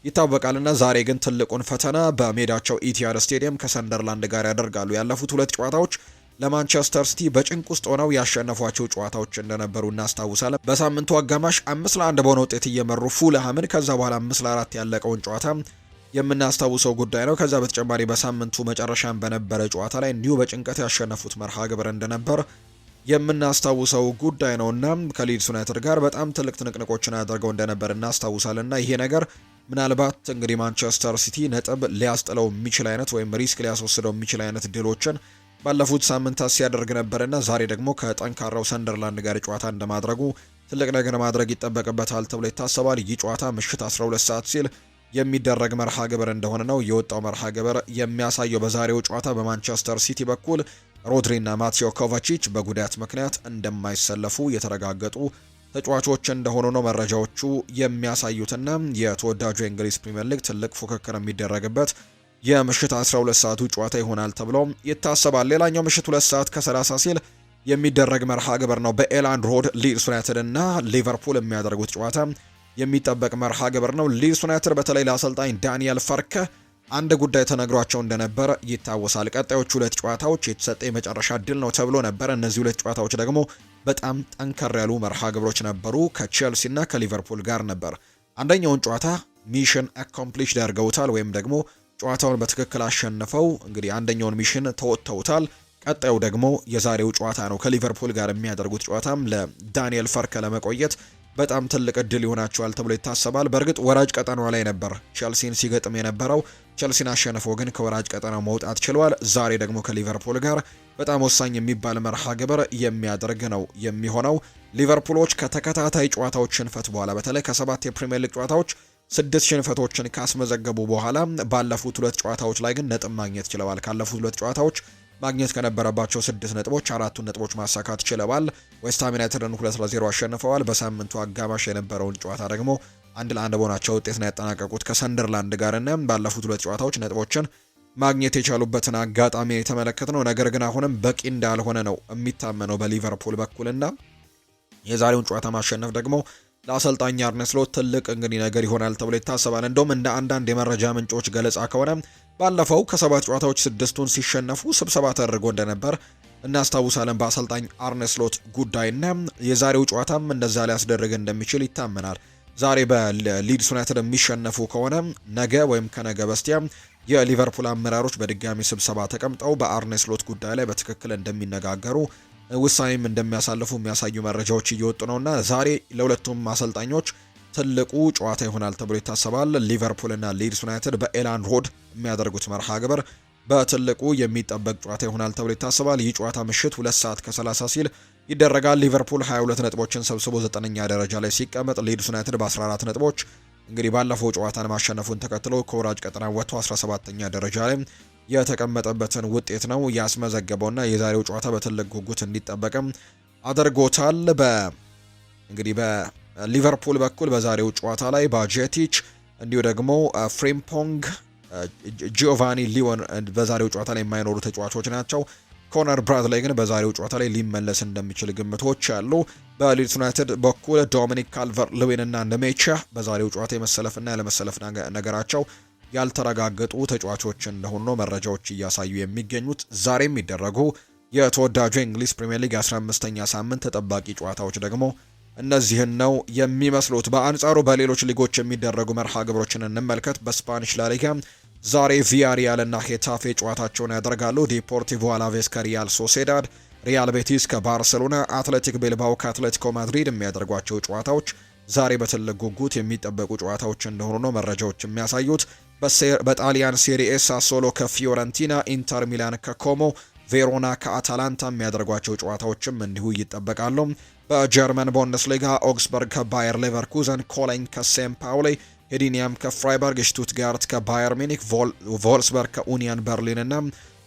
ይታወቃልና ዛሬ ግን ትልቁን ፈተና በሜዳቸው ኢቲሃድ ስቴዲየም ከሰንደርላንድ ጋር ያደርጋሉ። ያለፉት 2 ጨዋታዎች ለማንቸስተር ሲቲ በጭንቅ ውስጥ ሆነው ያሸነፏቸው ጨዋታዎች እንደነበሩ እናስታውሳለን። በሳምንቱ አጋማሽ 5-1 በሆነ ውጤት እየመሩ ፉልሃምን ከዛ በኋላ 5-4 ያለቀውን ጨዋታ የምናስታውሰው ጉዳይ ነው። ከዛ በተጨማሪ በሳምንቱ መጨረሻም በነበረ ጨዋታ ላይ እንዲሁ በጭንቀት ያሸነፉት መርሃ ግብር እንደነበር የምናስታውሰው ጉዳይ ነውና ከሊድስ ዩናይትድ ጋር በጣም ትልቅ ትንቅንቆችን አድርገው እንደነበር እናስታውሳለንና ይሄ ነገር ምናልባት እንግዲህ ማንቸስተር ሲቲ ነጥብ ሊያስጥለው የሚችል አይነት ወይም ሪስክ ሊያስወስደው የሚችል አይነት ድሎችን ባለፉት ሳምንታት ሲያደርግ ነበርና ዛሬ ደግሞ ከጠንካራው ሰንደርላንድ ጋር ጨዋታ እንደማድረጉ ትልቅ ነገር ማድረግ ይጠበቅበታል ተብሎ ይታሰባል። ይህ ጨዋታ ምሽት 12 ሰዓት ሲል የሚደረግ መርሃ ግብር እንደሆነ ነው የወጣው መርሃ ግብር የሚያሳየው። በዛሬው ጨዋታ በማንቸስተር ሲቲ በኩል ሮድሪና ማቴዮ ኮቫቺች በጉዳት ምክንያት እንደማይሰለፉ የተረጋገጡ ተጫዋቾች እንደሆኑ ነው መረጃዎቹ የሚያሳዩትና የተወዳጁ የእንግሊዝ ፕሪምየር ሊግ ትልቅ ፉክክር የሚደረግበት የምሽት 12 ሰዓቱ ጨዋታ ይሆናል ተብሎ ይታሰባል። ሌላኛው ምሽት 2 ሰዓት ከ30 ሲል የሚደረግ መርሃ ግብር ነው። በኤላንድ ሮድ ሊድስ ዩናይትድ እና ሊቨርፑል የሚያደርጉት ጨዋታ የሚጠበቅ መርሃ ግብር ነው። ሊድስ ዩናይትድ በተለይ ለአሰልጣኝ ዳንኤል ፈርከ አንድ ጉዳይ ተነግሯቸው እንደነበር ይታወሳል። ቀጣዮቹ 2 ጨዋታዎች የተሰጠ የመጨረሻ እድል ነው ተብሎ ነበር። እነዚህ 2 ጨዋታዎች ደግሞ በጣም ጠንከር ያሉ መርሃ ግብሮች ነበሩ። ከቼልሲ እና ከሊቨርፑል ጋር ነበር። አንደኛውን ጨዋታ ሚሽን አኮምፕሊሽ ያደርገውታል ወይም ደግሞ ጨዋታውን በትክክል አሸንፈው እንግዲህ አንደኛውን ሚሽን ተወጥተውታል። ቀጣዩ ደግሞ የዛሬው ጨዋታ ነው። ከሊቨርፑል ጋር የሚያደርጉት ጨዋታም ለዳንኤል ፈርከ ለመቆየት በጣም ትልቅ እድል ይሆናቸዋል ተብሎ ይታሰባል። በእርግጥ ወራጅ ቀጠናው ላይ ነበር ቼልሲን ሲገጥም የነበረው። ቼልሲን አሸንፎ ግን ከወራጅ ቀጠናው መውጣት ችሏል። ዛሬ ደግሞ ከሊቨርፑል ጋር በጣም ወሳኝ የሚባል መርሃ ግብር የሚያደርግ ነው የሚሆነው። ሊቨርፑሎች ከተከታታይ ጨዋታዎች ሽንፈት በኋላ በተለይ ከ7 የፕሪሚየር ሊግ ጨዋታዎች 6 ሽንፈቶችን ካስመዘገቡ በኋላ ባለፉት 2 ጨዋታዎች ላይ ግን ነጥብ ማግኘት ችለዋል። ካለፉት 2 ጨዋታዎች ማግኘት ከነበረባቸው 6 ነጥቦች 4ቱን ነጥቦች ማሳካት ችለዋል። ዌስትሃም ዩናይትድን 2-0 አሸንፈዋል። በሳምንቱ አጋማሽ የነበረውን ጨዋታ ደግሞ 1-1 በሆናቸው ውጤት ነው ያጠናቀቁት ከሰንደርላንድ ጋር እና ባለፉት 2 ጨዋታዎች ነጥቦችን ማግኘት የቻሉበትን አጋጣሚ የተመለከት ነው። ነገር ግን አሁንም በቂ እንዳልሆነ ነው የሚታመነው በሊቨርፑል በኩልና የዛሬውን ጨዋታ ማሸነፍ ደግሞ ለአሰልጣኝ አርነ ስሎት ትልቅ እንግዲህ ነገር ይሆናል ተብሎ ይታሰባል። እንደውም እንደ አንዳንድ የመረጃ ምንጮች ገለጻ ከሆነ ባለፈው ከ7 ጨዋታዎች 6ቱን ሲሸነፉ ስብሰባ ተደርጎ እንደነበር እናስታውሳለን በአሰልጣኝ አርነ ስሎት ጉዳይና የዛሬው ጨዋታም እንደዛ ሊያስደርግ እንደሚችል ይታመናል። ዛሬ በሊድስ ዩናይትድ የሚሸነፉ ከሆነ ነገ ወይም ከነገ በስቲያ የሊቨርፑል አመራሮች በድጋሚ ስብሰባ ተቀምጠው በአርነ ስሎት ጉዳይ ላይ በትክክል እንደሚነጋገሩ ውሳኔም እንደሚያሳልፉ የሚያሳዩ መረጃዎች እየወጡ ነውና ዛሬ ለሁለቱም አሰልጣኞች ትልቁ ጨዋታ ይሆናል ተብሎ ይታሰባል። ሊቨርፑል እና ሊድስ ዩናይትድ በኤላን ሮድ የሚያደርጉት መርሃ ግብር በትልቁ የሚጠበቅ ጨዋታ ይሆናል ተብሎ ይታሰባል። ይህ ጨዋታ ምሽት 2 ሰዓት ከ30 ሲል ይደረጋል። ሊቨርፑል 22 ነጥቦችን ሰብስቦ 9ኛ ደረጃ ላይ ሲቀመጥ ሊድስ ዩናይትድ በ14 ነጥቦች እንግዲህ ባለፈው ጨዋታን ማሸነፉን ተከትሎ ከወራጅ ቀጠና ወጥቶ 17ኛ ደረጃ ላይ የተቀመጠበትን ውጤት ነው ያስመዘገበውና የዛሬው ጨዋታ በትልቅ ጉጉት እንዲጠበቅም አድርጎታል። እንግዲህ በሊቨርፑል በኩል በዛሬው ጨዋታ ላይ ባጄቲች እንዲሁ ደግሞ ፍሪምፖንግ፣ ጂኦቫኒ ሊዮን በዛሬው ጨዋታ ላይ የማይኖሩ ተጫዋቾች ናቸው። ኮነር ብራድላይ ግን በዛሬው ጨዋታ ላይ ሊመለስ እንደሚችል ግምቶች አሉ። በሊድስ ዩናይትድ በኩል ዶሚኒክ ካልቨር ልዊን እና ነሜቻ በዛሬው ጨዋታ የመሰለፍና ያለመሰለፍ ነገራቸው ያልተረጋገጡ ተጫዋቾች እንደሆኑ መረጃዎች እያሳዩ የሚገኙት። ዛሬ የሚደረጉ የተወዳጁ የእንግሊዝ ፕሪምየር ሊግ 15ኛ ሳምንት ተጠባቂ ጨዋታዎች ደግሞ እነዚህን ነው የሚመስሉት። በአንጻሩ በሌሎች ሊጎች የሚደረጉ መርሃ ግብሮችን እንመልከት። በስፓኒሽ ላሊጋ ዛሬ ቪያሪያል እና ሄታፌ ጨዋታቸውን ያደርጋሉ። ዲፖርቲቮ አላቬስ ከሪያል ሶሴዳድ፣ ሪያል ቤቲስ ከባርሴሎና፣ አትሌቲክ ቤልባኦ ከአትሌቲኮ ማድሪድ የሚያደርጓቸው ጨዋታዎች ዛሬ በትልቅ ጉጉት የሚጠበቁ ጨዋታዎች እንደሆኑ ነው መረጃዎች የሚያሳዩት። በጣሊያን ሴሪኤ ሳሶሎ ከፊዮረንቲና፣ ኢንተር ሚላን ከኮሞ፣ ቬሮና ከአታላንታ የሚያደርጓቸው ጨዋታዎችም እንዲሁ ይጠበቃሉ። በጀርመን ቡንደስሊጋ ኦግስበርግ ከባየር ሌቨርኩዘን፣ ኮሎኝ ከሴም ፓውሌ፣ ሄዲኒያም ከፍራይበርግ፣ ሽቱትጋርት ከባየር ሚኒክ፣ ቮልስበርግ ከኡኒየን በርሊን እና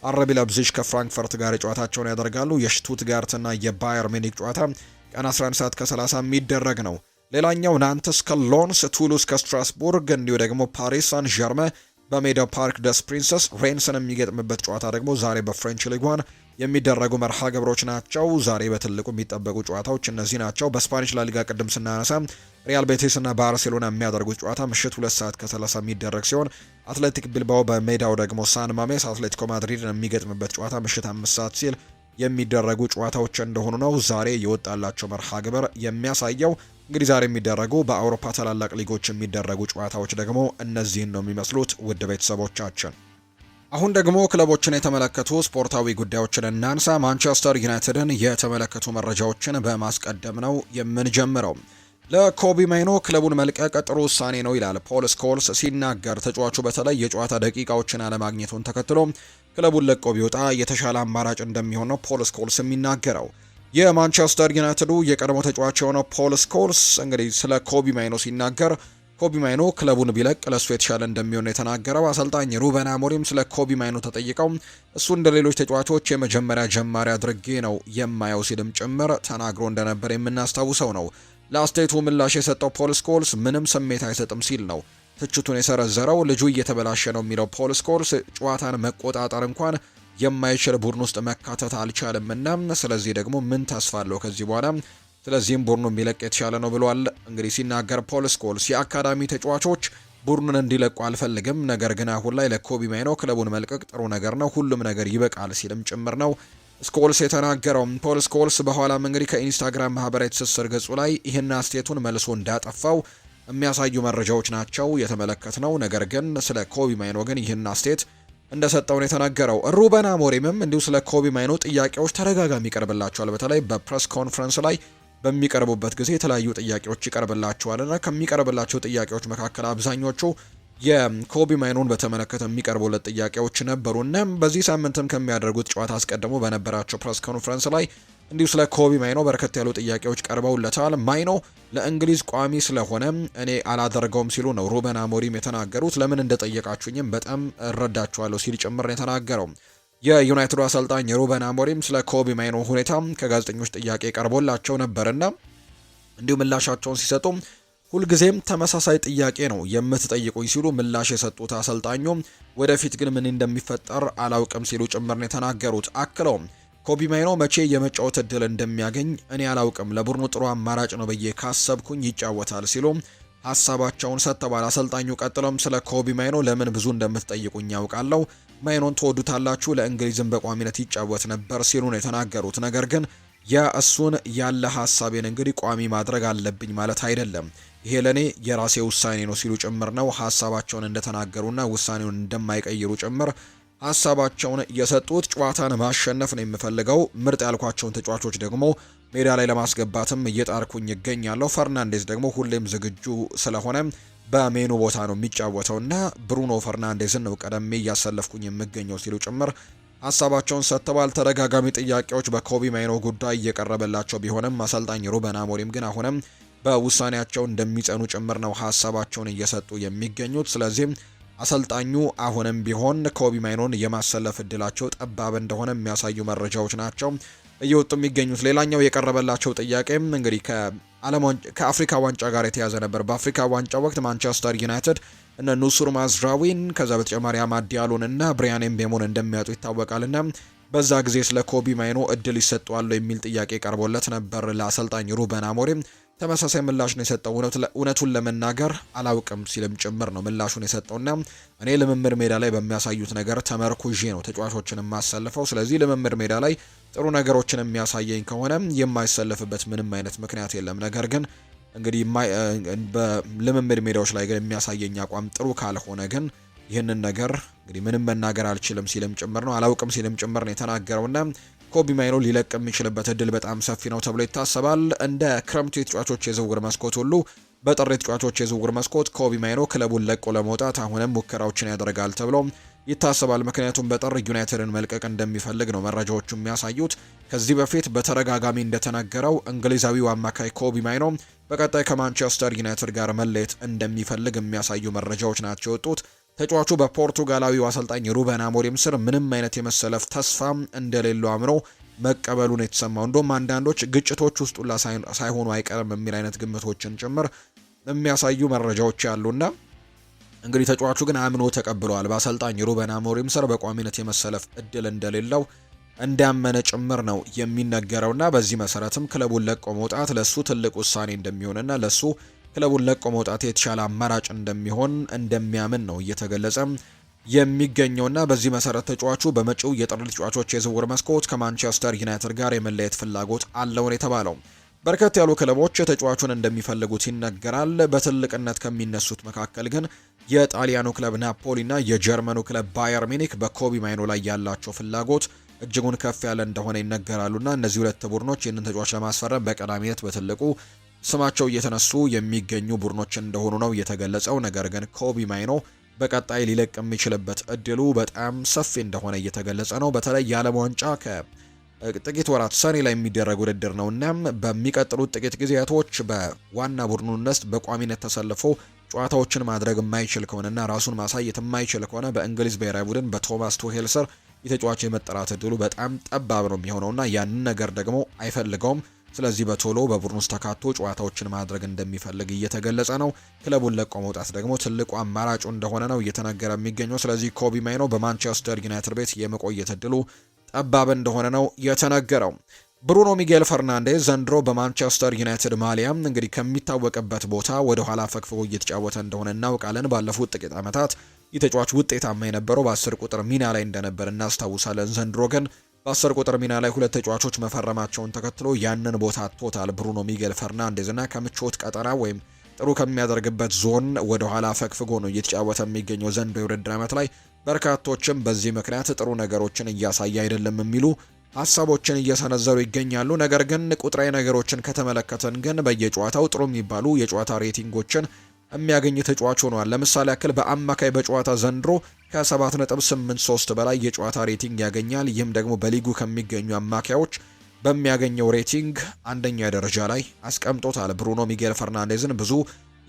አረቢ ለብዚሽ ከፍራንክፈርት ጋር ጨዋታቸውን ያደርጋሉ። የሽቱትጋርትና የባየር ሚኒክ ጨዋታ ቀን 11 ሰዓት ከ30 የሚደረግ ነው። ሌላኛው ናንተስ ከሎንስ፣ ቱሉስ ከስትራስቡርግ እንዲሁ ደግሞ ፓሪስ ሳን ዠርመ በሜዳው ፓርክ ደስ ፕሪንሰስ ሬንስን የሚገጥምበት ጨዋታ ደግሞ ዛሬ በፍሬንች ሊግ ዋን የሚደረጉ መርሃ ግብሮች ናቸው። ዛሬ በትልቁ የሚጠበቁ ጨዋታዎች እነዚህ ናቸው። በስፓኒሽ ላሊጋ ቅድም ስናነሳ ሪያል ቤቲስ እና ባርሴሎና የሚያደርጉት ጨዋታ ምሽት 2 ሰዓት ከ30 የሚደረግ ሲሆን አትሌቲክ ቢልባኦ በሜዳው ደግሞ ሳን ማሜስ አትሌቲኮ ማድሪድን የሚገጥምበት ጨዋታ ምሽት 5 ሰዓት ሲል የሚደረጉ ጨዋታዎች እንደሆኑ ነው ዛሬ የወጣላቸው መርሃ ግብር የሚያሳየው። እንግዲህ ዛሬ የሚደረጉ በአውሮፓ ታላላቅ ሊጎች የሚደረጉ ጨዋታዎች ደግሞ እነዚህን ነው የሚመስሉት። ውድ ቤተሰቦቻችን አሁን ደግሞ ክለቦችን የተመለከቱ ስፖርታዊ ጉዳዮችን እናንሳ። ማንቸስተር ዩናይትድን የተመለከቱ መረጃዎችን በማስቀደም ነው የምንጀምረው። ለኮቢ ማይኖ ክለቡን መልቀቅ ጥሩ ውሳኔ ነው ይላል ፖል ስኮልስ ሲናገር። ተጫዋቹ በተለይ የጨዋታ ደቂቃዎችን አለማግኘቱን ተከትሎ ክለቡን ለቆ ቢወጣ የተሻለ አማራጭ እንደሚሆን ነው ፖል ስኮልስ የሚናገረው። የማንቸስተር ዩናይትዱ የቀድሞ ተጫዋች የሆነው ፖል ስኮልስ እንግዲህ ስለ ኮቢ ማይኖ ሲናገር ኮቢ ማይኖ ክለቡን ቢለቅ ለሱ የተሻለ እንደሚሆን የተናገረው አሰልጣኝ ሩበን አሞሪም ስለ ኮቢ ማይኖ ተጠይቀው እሱ እንደ ሌሎች ተጫዋቾች የመጀመሪያ ጀማሪ አድርጌ ነው የማየው ሲልም ጭምር ተናግሮ እንደነበር የምናስታውሰው ነው። ለአስተያየቱ ምላሽ የሰጠው ፖል ስኮልስ ምንም ስሜት አይሰጥም ሲል ነው ትችቱን የሰረዘረው። ልጁ እየተበላሸ ነው የሚለው ፖል ስኮልስ ጨዋታን መቆጣጠር እንኳን የማይችል ቡድን ውስጥ መካተት አልቻለምና ስለዚህ ደግሞ ምን ተስፋ አለው ከዚህ በኋላ ስለዚህም ቡድኑ የሚለቅ የተሻለ ነው ብሏል። እንግዲህ ሲናገር ፖል ስኮልስ የአካዳሚ ተጫዋቾች ቡድኑን እንዲለቁ አልፈልግም፣ ነገር ግን አሁን ላይ ለኮቢ ማይኖ ክለቡን መልቀቅ ጥሩ ነገር ነው፣ ሁሉም ነገር ይበቃል ሲልም ጭምር ነው ስኮልስ የተናገረው። ፖል ስኮልስ በኋላም እንግዲህ ከኢንስታግራም ማህበራዊ ትስስር ገጹ ላይ ይህን አስተያየቱን መልሶ እንዳጠፋው የሚያሳዩ መረጃዎች ናቸው የተመለከትነው። ነገር ግን ስለ ኮቢ ማይኖ ግን ይህን አስተያየት እንደሰጠው ነው የተናገረው። ሩበን አሞሪምም እንዲሁ ስለ ኮቢ ማይኖ ጥያቄዎች ተደጋጋሚ ይቀርብላቸዋል። በተለይ በፕሬስ ኮንፈረንስ ላይ በሚቀርቡበት ጊዜ የተለያዩ ጥያቄዎች ይቀርብላቸዋልና ከሚቀርብላቸው ጥያቄዎች መካከል አብዛኞቹ የኮቢ ማይኖን በተመለከተ የሚቀርቡለት ጥያቄዎች ነበሩና በዚህ ሳምንትም ከሚያደርጉት ጨዋታ አስቀድሞ በነበራቸው ፕሬስ ኮንፈረንስ ላይ እንዲሁ ስለ ኮቢ ማይኖ በርከት ያሉ ጥያቄዎች ቀርበውለታል። ማይኖ ለእንግሊዝ ቋሚ ስለሆነ እኔ አላደርገውም ሲሉ ነው ሩበን አሞሪም የተናገሩት። ለምን እንደጠየቃችሁኝም በጣም እረዳችኋለሁ ሲል ጭምር ነው የተናገረው። የዩናይትዱ አሰልጣኝ ሩበን አሞሪም ስለ ኮቢ ማይኖ ሁኔታ ከጋዜጠኞች ጥያቄ ቀርቦላቸው ነበርና እንዲሁ ምላሻቸውን ሲሰጡ ሁልጊዜም ተመሳሳይ ጥያቄ ነው የምትጠይቁኝ ሲሉ ምላሽ የሰጡት አሰልጣኙ ወደፊት ግን ምን እንደሚፈጠር አላውቅም ሲሉ ጭምር ነው የተናገሩት። አክለውም ኮቢ ማይኖ መቼ የመጫወት እድል እንደሚያገኝ እኔ አላውቅም፣ ለቡድኑ ጥሩ አማራጭ ነው ብዬ ካሰብኩኝ ይጫወታል ሲሉ ሀሳባቸውን ሰጥተዋል። አሰልጣኙ ቀጥሎም ስለ ኮቢ ማይኖ ለምን ብዙ እንደምትጠይቁኝ ያውቃለሁ፣ ማይኖን ትወዱታላችሁ፣ ለእንግሊዝም በቋሚነት ይጫወት ነበር ሲሉ ነው የተናገሩት። ነገር ግን እሱን ያለ ሀሳቤን እንግዲህ ቋሚ ማድረግ አለብኝ ማለት አይደለም፣ ይሄ ለኔ የራሴ ውሳኔ ነው ሲሉ ጭምር ነው ሀሳባቸውን እንደተናገሩና ውሳኔውን እንደማይቀይሩ ጭምር ሀሳባቸውን የሰጡት። ጨዋታን ማሸነፍ ነው የምፈልገው፣ ምርጥ ያልኳቸውን ተጫዋቾች ደግሞ ሜዳ ላይ ለማስገባትም እየጣርኩኝ ይገኛለሁ። ፈርናንዴዝ ደግሞ ሁሌም ዝግጁ ስለሆነ በሜኑ ቦታ ነው የሚጫወተውና ብሩኖ ፈርናንዴዝን ነው ቀደሜ እያሰለፍኩኝ የምገኘው ሲሉ ጭምር ሀሳባቸውን ሰጥተዋል። ተደጋጋሚ ጥያቄዎች በኮቢ ማይኖ ጉዳይ እየቀረበላቸው ቢሆንም አሰልጣኝ ሩበን አሞሪም ግን አሁንም በውሳኔያቸው እንደሚጸኑ ጭምር ነው ሀሳባቸውን እየሰጡ የሚገኙት። ስለዚህም አሰልጣኙ አሁንም ቢሆን ኮቢ ማይኖን የማሰለፍ እድላቸው ጠባብ እንደሆነ የሚያሳዩ መረጃዎች ናቸው እየወጡ የሚገኙት። ሌላኛው የቀረበላቸው ጥያቄም እንግዲህ ከአፍሪካ ዋንጫ ጋር የተያዘ ነበር። በአፍሪካ ዋንጫ ወቅት ማንቸስተር ዩናይትድ እነ ኑሱር ማዝራዊን ከዛ በተጨማሪ አማድ ዲያሎን እና ብሪያን ኤምቤሞን እንደሚያጡ ይታወቃልና በዛ ጊዜ ስለ ኮቢ ማይኖ እድል ይሰጠዋል የሚል ጥያቄ ቀርቦለት ነበር ለአሰልጣኝ ሩበን አሞሪም። ተመሳሳይ ምላሽ ነው የሰጠው። እውነቱን ለመናገር አላውቅም ሲልም ጭምር ነው ምላሹን የሰጠውና እኔ ልምምድ ሜዳ ላይ በሚያሳዩት ነገር ተመርኩዤ ነው ተጫዋቾችን የማሰልፈው። ስለዚህ ልምምድ ሜዳ ላይ ጥሩ ነገሮችን የሚያሳየኝ ከሆነ የማይሰለፍበት ምንም አይነት ምክንያት የለም። ነገር ግን እንግዲህ በልምምድ ሜዳዎች ላይ ግን የሚያሳየኝ አቋም ጥሩ ካልሆነ ግን ይህንን ነገር እንግዲህ ምንም መናገር አልችልም ሲልም ጭምር ነው አላውቅም ሲልም ጭምር ነው የተናገረውና ኮቢ ማይኖ ሊለቅ የሚችልበት እድል በጣም ሰፊ ነው ተብሎ ይታሰባል። እንደ ክረምቱ የተጫዋቾች የዝውውር መስኮት ሁሉ በጥር የተጫዋቾች የዝውውር መስኮት ኮቢ ማይኖ ክለቡን ለቆ ለመውጣት አሁንም ሙከራዎችን ያደርጋል ተብሎ ይታሰባል። ምክንያቱም በጥር ዩናይትድን መልቀቅ እንደሚፈልግ ነው መረጃዎቹ የሚያሳዩት። ከዚህ በፊት በተደጋጋሚ እንደተናገረው እንግሊዛዊው አማካይ ኮቢ ማይኖ በቀጣይ ከማንቸስተር ዩናይትድ ጋር መለየት እንደሚፈልግ የሚያሳዩ መረጃዎች ናቸው የወጡት። ተጫዋቹ በፖርቱጋላዊው አሰልጣኝ ሩበን አሞሪም ስር ምንም አይነት የመሰለፍ ተስፋ እንደሌለው አምኖ መቀበሉን የተሰማው። እንደውም አንዳንዶች ግጭቶች ውስጥ ሁላ ሳይሆኑ አይቀርም የሚል አይነት ግምቶችን ጭምር የሚያሳዩ መረጃዎች ያሉና እንግዲህ ተጫዋቹ ግን አምኖ ተቀብለዋል። በአሰልጣኝ ሩበን አሞሪም ስር በቋሚነት የመሰለፍ እድል እንደሌለው እንዳመነ ጭምር ነው የሚነገረውና በዚህ መሰረትም ክለቡን ለቆ መውጣት ለሱ ትልቅ ውሳኔ እንደሚሆንና ለሱ ክለቡን ለቆ መውጣት የተሻለ አማራጭ እንደሚሆን እንደሚያምን ነው እየተገለጸ የሚገኘውና በዚህ መሰረት ተጫዋቹ በመጪው የጥር ተጫዋቾች የዝውውር መስኮት ከማንቸስተር ዩናይትድ ጋር የመለየት ፍላጎት አለው ነው የተባለው። በርከት ያሉ ክለቦች ተጫዋቹን እንደሚፈልጉት ይነገራል። በትልቅነት ከሚነሱት መካከል ግን የጣሊያኑ ክለብ ናፖሊና የጀርመኑ ክለብ ባየር ሚኒክ በኮቢ ማይኖ ላይ ያላቸው ፍላጎት እጅጉን ከፍ ያለ እንደሆነ ይነገራሉና እነዚህ ሁለት ቡድኖች ይህንን ተጫዋች ለማስፈረም በቀዳሚነት በትልቁ ስማቸው እየተነሱ የሚገኙ ቡድኖች እንደሆኑ ነው የተገለጸው። ነገር ግን ኮቢ ማይኖ በቀጣይ ሊለቅ የሚችልበት እድሉ በጣም ሰፊ እንደሆነ እየተገለጸ ነው። በተለይ የዓለም ዋንጫ ከጥቂት ወራት ሰኔ ላይ የሚደረግ ውድድር ነው እና በሚቀጥሉት ጥቂት ጊዜያቶች በዋና ቡድኑነት በቋሚነት ተሰልፎ ጨዋታዎችን ማድረግ የማይችል ከሆነና ራሱን ማሳየት የማይችል ከሆነ በእንግሊዝ ብሔራዊ ቡድን በቶማስ ቱሄል ስር የተጫዋች የመጠራት እድሉ በጣም ጠባብ ነው የሚሆነውና ያንን ነገር ደግሞ አይፈልገውም። ስለዚህ በቶሎ በቡድን ውስጥ ተካቶ ጨዋታዎችን ማድረግ እንደሚፈልግ እየተገለጸ ነው። ክለቡን ለቆ መውጣት ደግሞ ትልቁ አማራጩ እንደሆነ ነው እየተነገረ የሚገኘው። ስለዚህ ኮቢ ማይኖ በማንቸስተር ዩናይትድ ቤት የመቆየት እድሉ ጠባብ እንደሆነ ነው የተነገረው። ብሩኖ ሚጌል ፈርናንዴዝ ዘንድሮ በማንቸስተር ዩናይትድ ማሊያም እንግዲህ ከሚታወቅበት ቦታ ወደ ኋላ ፈግፍጎ እየተጫወተ እንደሆነ እናውቃለን። ባለፉት ጥቂት ዓመታት የተጫዋች ውጤታማ የነበረው በ10 ቁጥር ሚና ላይ እንደነበር እናስታውሳለን። ዘንድሮ ግን በ10 ቁጥር ሚና ላይ ሁለት ተጫዋቾች መፈረማቸውን ተከትሎ ያንን ቦታ አጥቶታል ብሩኖ ሚጌል ፈርናንዴዝ እና ከምቾት ቀጠና ወይም ጥሩ ከሚያደርግበት ዞን ወደ ኋላ ፈግፍጎ ነው እየተጫወተ የሚገኘው። ዘንድሮ የውድድር ዓመት ላይ በርካቶችም በዚህ ምክንያት ጥሩ ነገሮችን እያሳየ አይደለም የሚሉ ሀሳቦችን እየሰነዘሩ ይገኛሉ። ነገር ግን ቁጥራዊ ነገሮችን ከተመለከተን ግን በየጨዋታው ጥሩ የሚባሉ የጨዋታ ሬቲንጎችን የሚያገኝ ተጫዋች ሆኗል። ለምሳሌ ያክል በአማካይ በጨዋታ ዘንድሮ ከ7.83 በላይ የጨዋታ ሬቲንግ ያገኛል። ይህም ደግሞ በሊጉ ከሚገኙ አማካዮች በሚያገኘው ሬቲንግ አንደኛ ደረጃ ላይ አስቀምጦታል። ብሩኖ ሚጌል ፈርናንዴዝን ብዙ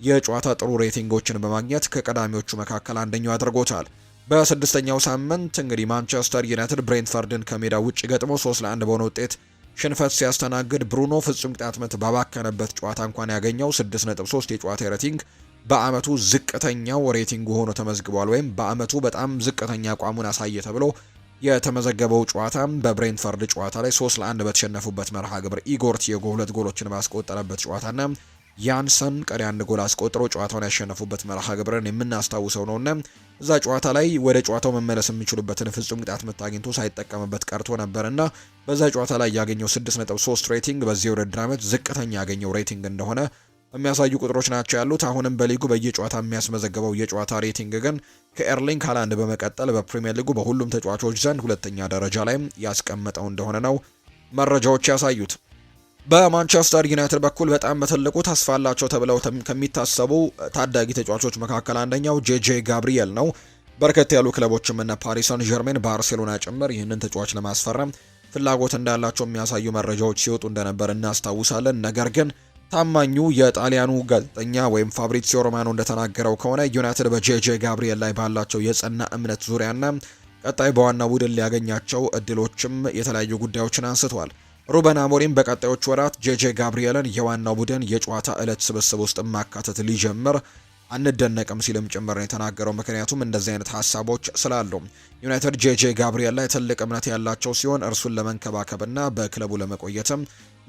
የጨዋታ ጥሩ ሬቲንጎችን በማግኘት ከቀዳሚዎቹ መካከል አንደኛው አድርጎታል። በስድስተኛው ሳምንት እንግዲህ ማንቸስተር ዩናይትድ ብሬንትፈርድን ከሜዳ ውጭ ገጥሞ 3-1 በሆነ ውጤት ሽንፈት ሲያስተናግድ ብሩኖ ፍጹም ቅጣት ምት ባባከነበት ጨዋታ እንኳን ያገኘው 6.3 የጨዋታ ሬቲንግ በአመቱ ዝቅተኛው ሬቲንግ ሆኖ ተመዝግቧል። ወይም በአመቱ በጣም ዝቅተኛ አቋሙን አሳየ ተብሎ የተመዘገበው ጨዋታ በብሬንትፈርድ ጨዋታ ላይ 3-1 በተሸነፉበት መርሃ ግብር ኢጎር ቲያጎ 2 ጎሎችን ባስቆጠረበት ጨዋታና ያንሰን ቀሪ 1 ጎል አስቆጥሮ ጨዋታውን ያሸነፉበት መርሃ ግብርን የምናስታውሰው ነውና እዛ ጨዋታ ላይ ወደ ጨዋታው መመለስ የሚችሉበትን ፍጹም ቅጣት ምት አግኝቶ ሳይጠቀምበት ቀርቶ ነበርና በዛ ጨዋታ ላይ ያገኘው 6.3 ሬቲንግ በዚህ ውድድር ዓመት ዝቅተኛ ያገኘው ሬቲንግ እንደሆነ የሚያሳዩ ቁጥሮች ናቸው ያሉት። አሁንም በሊጉ በየጨዋታ የሚያስመዘግበው የጨዋታ ሬቲንግ ግን ከኤርሊንግ ሃላንድ በመቀጠል በፕሪሚየር ሊጉ በሁሉም ተጫዋቾች ዘንድ ሁለተኛ ደረጃ ላይ ያስቀመጠው እንደሆነ ነው መረጃዎች ያሳዩት። በማንቸስተር ዩናይትድ በኩል በጣም በትልቁ ተስፋ አላቸው ተብለው ከሚታሰቡ ታዳጊ ተጫዋቾች መካከል አንደኛው ጄጄ ጋብሪኤል ነው። በርከት ያሉ ክለቦችም እነ ፓሪስ ሰን ዠርሜን፣ ባርሴሎና ጭምር ይህንን ተጫዋች ለማስፈረም ፍላጎት እንዳላቸው የሚያሳዩ መረጃዎች ሲወጡ እንደነበር እናስታውሳለን። ነገር ግን ታማኙ የጣሊያኑ ጋዜጠኛ ወይም ፋብሪዚዮ ሮማኖ እንደተናገረው ከሆነ ዩናይትድ በጄጄ ጋብሪኤል ላይ ባላቸው የጸና እምነት ዙሪያና ቀጣይ በዋና ቡድን ሊያገኛቸው እድሎችም የተለያዩ ጉዳዮችን አንስቷል። ሩበን አሞሪም በቀጣዮቹ ወራት ጄጄ ጋብሪኤልን የዋናው ቡድን የጨዋታ ዕለት ስብስብ ውስጥ ማካተት ሊጀምር አንደነቅም ሲልም ጭምር ነው የተናገረው። ምክንያቱም እንደዚህ አይነት ሀሳቦች ስላሉ ዩናይትድ ጄጄ ጋብሪኤል ላይ ትልቅ እምነት ያላቸው ሲሆን እርሱን ለመንከባከብና በክለቡ ለመቆየትም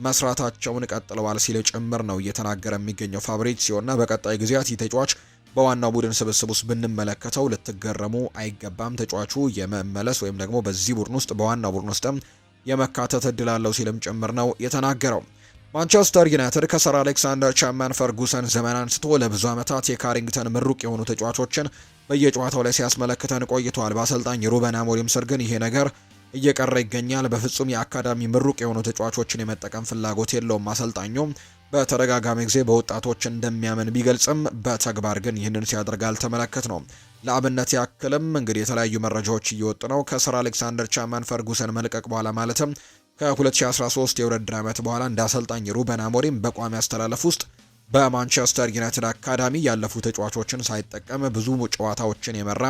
መስራታቸውን ቀጥለዋል ሲል ጭምር ነው እየተናገረ የሚገኘው ፋብሪዚዮ። እና በቀጣይ ጊዜያት ይህ ተጫዋች በዋናው ቡድን ስብስብ ውስጥ ብንመለከተው ልትገረሙ አይገባም። ተጫዋቹ የመመለስ ወይም ደግሞ በዚህ ቡድን ውስጥ በዋናው ቡድን ውስጥም የመካተት እድል አለው ሲልም ጭምር ነው የተናገረው። ማንቸስተር ዩናይትድ ከሰር አሌክሳንደር ቻፕማን ፈርጉሰን ዘመን አንስቶ ለብዙ ዓመታት የካሪንግተን ምሩቅ የሆኑ ተጫዋቾችን በየጨዋታው ላይ ሲያስመለክተን ቆይቷል። በአሰልጣኝ ሩበን አሞሪም ስር ግን ይሄ ነገር እየቀረ ይገኛል። በፍጹም የአካዳሚ ምሩቅ የሆኑ ተጫዋቾችን የመጠቀም ፍላጎት የለውም። አሰልጣኙ በተደጋጋሚ ጊዜ በወጣቶች እንደሚያምን ቢገልጽም በተግባር ግን ይህንን ሲያደርግ አልተመለከት ነው። ለአብነት ያክልም እንግዲህ የተለያዩ መረጃዎች እየወጡ ነው። ከሰር አሌክሳንደር ቻፕማን ፈርጉሰን መልቀቅ በኋላ ማለትም ከ2013 የውድድር ዓመት በኋላ እንደ አሰልጣኝ ሩበን አሞሪም በቋሚ አስተላለፍ ውስጥ በማንቸስተር ዩናይትድ አካዳሚ ያለፉ ተጫዋቾችን ሳይጠቀም ብዙ ጨዋታዎችን የመራ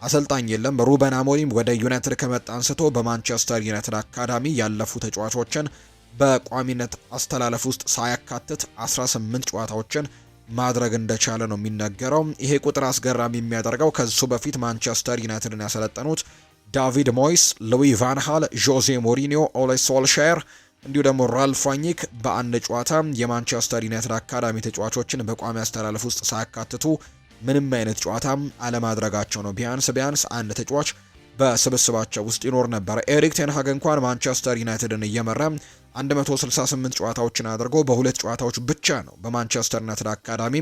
አሰልጣኝ የለም። ሩበን አሞሪም ወደ ዩናይትድ ከመጣ አንስቶ በማንቸስተር ዩናይትድ አካዳሚ ያለፉ ተጫዋቾችን በቋሚነት አስተላለፍ ውስጥ ሳያካትት 18 ጨዋታዎችን ማድረግ እንደቻለ ነው የሚነገረው። ይሄ ቁጥር አስገራሚ የሚያደርገው ከሱ በፊት ማንቸስተር ዩናይትድን ያሰለጠኑት ዳቪድ ሞይስ፣ ሉዊ ቫን ሃል፣ ዦዜ ሞሪኒዮ፣ ኦሌ ሶልሻየር እንዲሁ ደግሞ ራልፍ ራኒክ በአንድ ጨዋታ የማንቸስተር ዩናይትድ አካዳሚ ተጫዋቾችን በቋሚ አስተላለፍ ውስጥ ሳያካትቱ ምንም አይነት ጨዋታም አለማድረጋቸው ነው። ቢያንስ አንድ ተጫዋች በስብስባቸው ውስጥ ይኖር ነበር። ኤሪክ ቴን ሃግ እንኳን ማንቸስተር ዩናይትድን እየመራ 168 ጨዋታዎችን አድርጎ በሁለት ጨዋታዎች ብቻ ነው በማንቸስተር ዩናይትድ አካዳሚ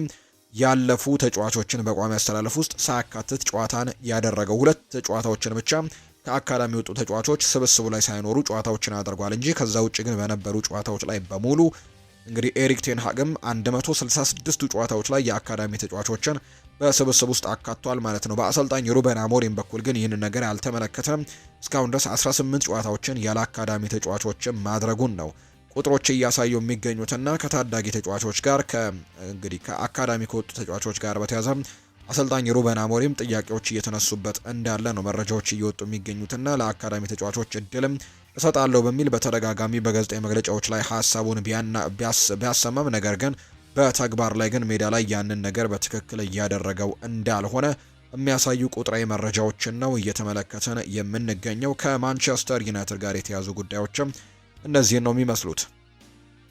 ያለፉ ተጫዋቾችን በቋሚ አስተላለፍ ውስጥ ሳያካትት ጨዋታን ያደረገው። ሁለት ጨዋታዎችን ብቻ ከአካዳሚ የወጡ ተጫዋቾች ስብስቡ ላይ ሳይኖሩ ጨዋታዎችን አድርጓል እንጂ ከዛ ውጭ ግን በነበሩ ጨዋታዎች ላይ በሙሉ እንግዲህ ኤሪክ ቴን ሃግም 166ቱ ጨዋታዎች ላይ የአካዳሚ ተጫዋቾችን በስብስብ ውስጥ አካቷል ማለት ነው። በአሰልጣኝ ሩበን አሞሪም በኩል ግን ይህንን ነገር ያልተመለከተም እስካሁን ድረስ 18 ጨዋታዎችን ያለ አካዳሚ ተጫዋቾችን ማድረጉን ነው ቁጥሮች እያሳዩ የሚገኙትና ከታዳጊ ተጫዋቾች ጋር እንግዲህ ከአካዳሚ ከወጡ ተጫዋቾች ጋር በተያያዘ አሰልጣኝ ሩበን አሞሪም ጥያቄዎች እየተነሱበት እንዳለ ነው መረጃዎች እየወጡ የሚገኙትና ለአካዳሚ ተጫዋቾች እድልም እሰጣለሁ በሚል በተደጋጋሚ በጋዜጣዊ መግለጫዎች ላይ ሀሳቡን ቢያሰማም ነገር ግን በተግባር ላይ ግን ሜዳ ላይ ያንን ነገር በትክክል እያደረገው እንዳልሆነ የሚያሳዩ ቁጥራዊ መረጃዎችን ነው እየተመለከተን የምንገኘው። ከማንቸስተር ዩናይትድ ጋር የተያዙ ጉዳዮችም እነዚህን ነው የሚመስሉት።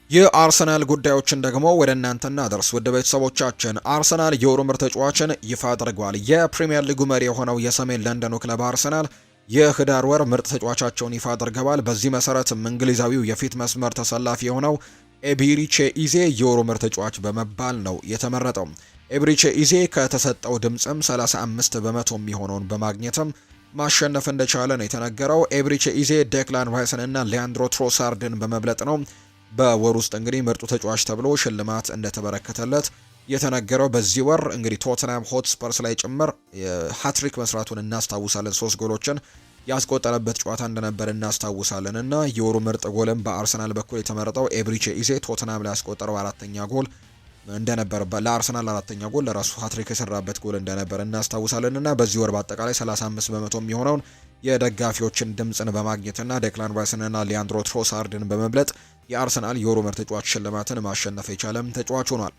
የአርሰናል ጉዳዮችን ደግሞ ወደ እናንተ እናደርስ ውድ ቤተሰቦቻችን። አርሰናል የወሩ ምርጥ ተጫዋችን ይፋ አድርጓል። የፕሪሚየር ሊጉ መሪ የሆነው የሰሜን ለንደኑ ክለብ አርሰናል የህዳር ወር ምርጥ ተጫዋቻቸውን ይፋ አድርገዋል። በዚህ መሰረትም እንግሊዛዊው የፊት መስመር ተሰላፊ የሆነው ኤቢሪቼ ኢዜ የወሩ ምርጥ ተጫዋች በመባል ነው የተመረጠው። ኤቢሪቼ ኢዜ ከተሰጠው ድምጽም 35 በመቶ የሚሆነውን በማግኘትም ማሸነፍ እንደቻለ ነው የተነገረው። ኤቢሪቼ ኢዜ ዴክላን ራይስን እና ሊያንድሮ ትሮሳርድን በመብለጥ ነው በወር ውስጥ እንግዲህ ምርጡ ተጫዋች ተብሎ ሽልማት እንደተበረከተለት የተነገረው። በዚህ ወር እንግዲህ ቶተንሃም ሆትስፐርስ ላይ ጭምር ሃትሪክ መስራቱን እናስታውሳለን። 3 ጎሎችን ያስቆጠረበት ጨዋታ እንደነበር እናስታውሳለን እና የወሩ ምርጥ ጎልም በአርሰናል በኩል የተመረጠው ኤቢሪቼ ኢዜ ቶተንሃም ላይ ያስቆጠረው 4ኛ ጎል እንደነበር ለአርሰናል 4ኛ ጎል ለራሱ ሃትሪክ የሰራበት ጎል እንደነበር እናስታውሳለን እና በዚህ ወር በአጠቃላይ 35 በመቶ የሚሆነውን የደጋፊዎችን ድምጽን በማግኘትና ዴክላን ራይስንና ሊያንድሮ ትሮሳርድን በመብለጥ የአርሰናል የወሩ ምርጥ ተጫዋች ሽልማትን ማሸነፍ የቻለም ተጫዋች ሆኗል።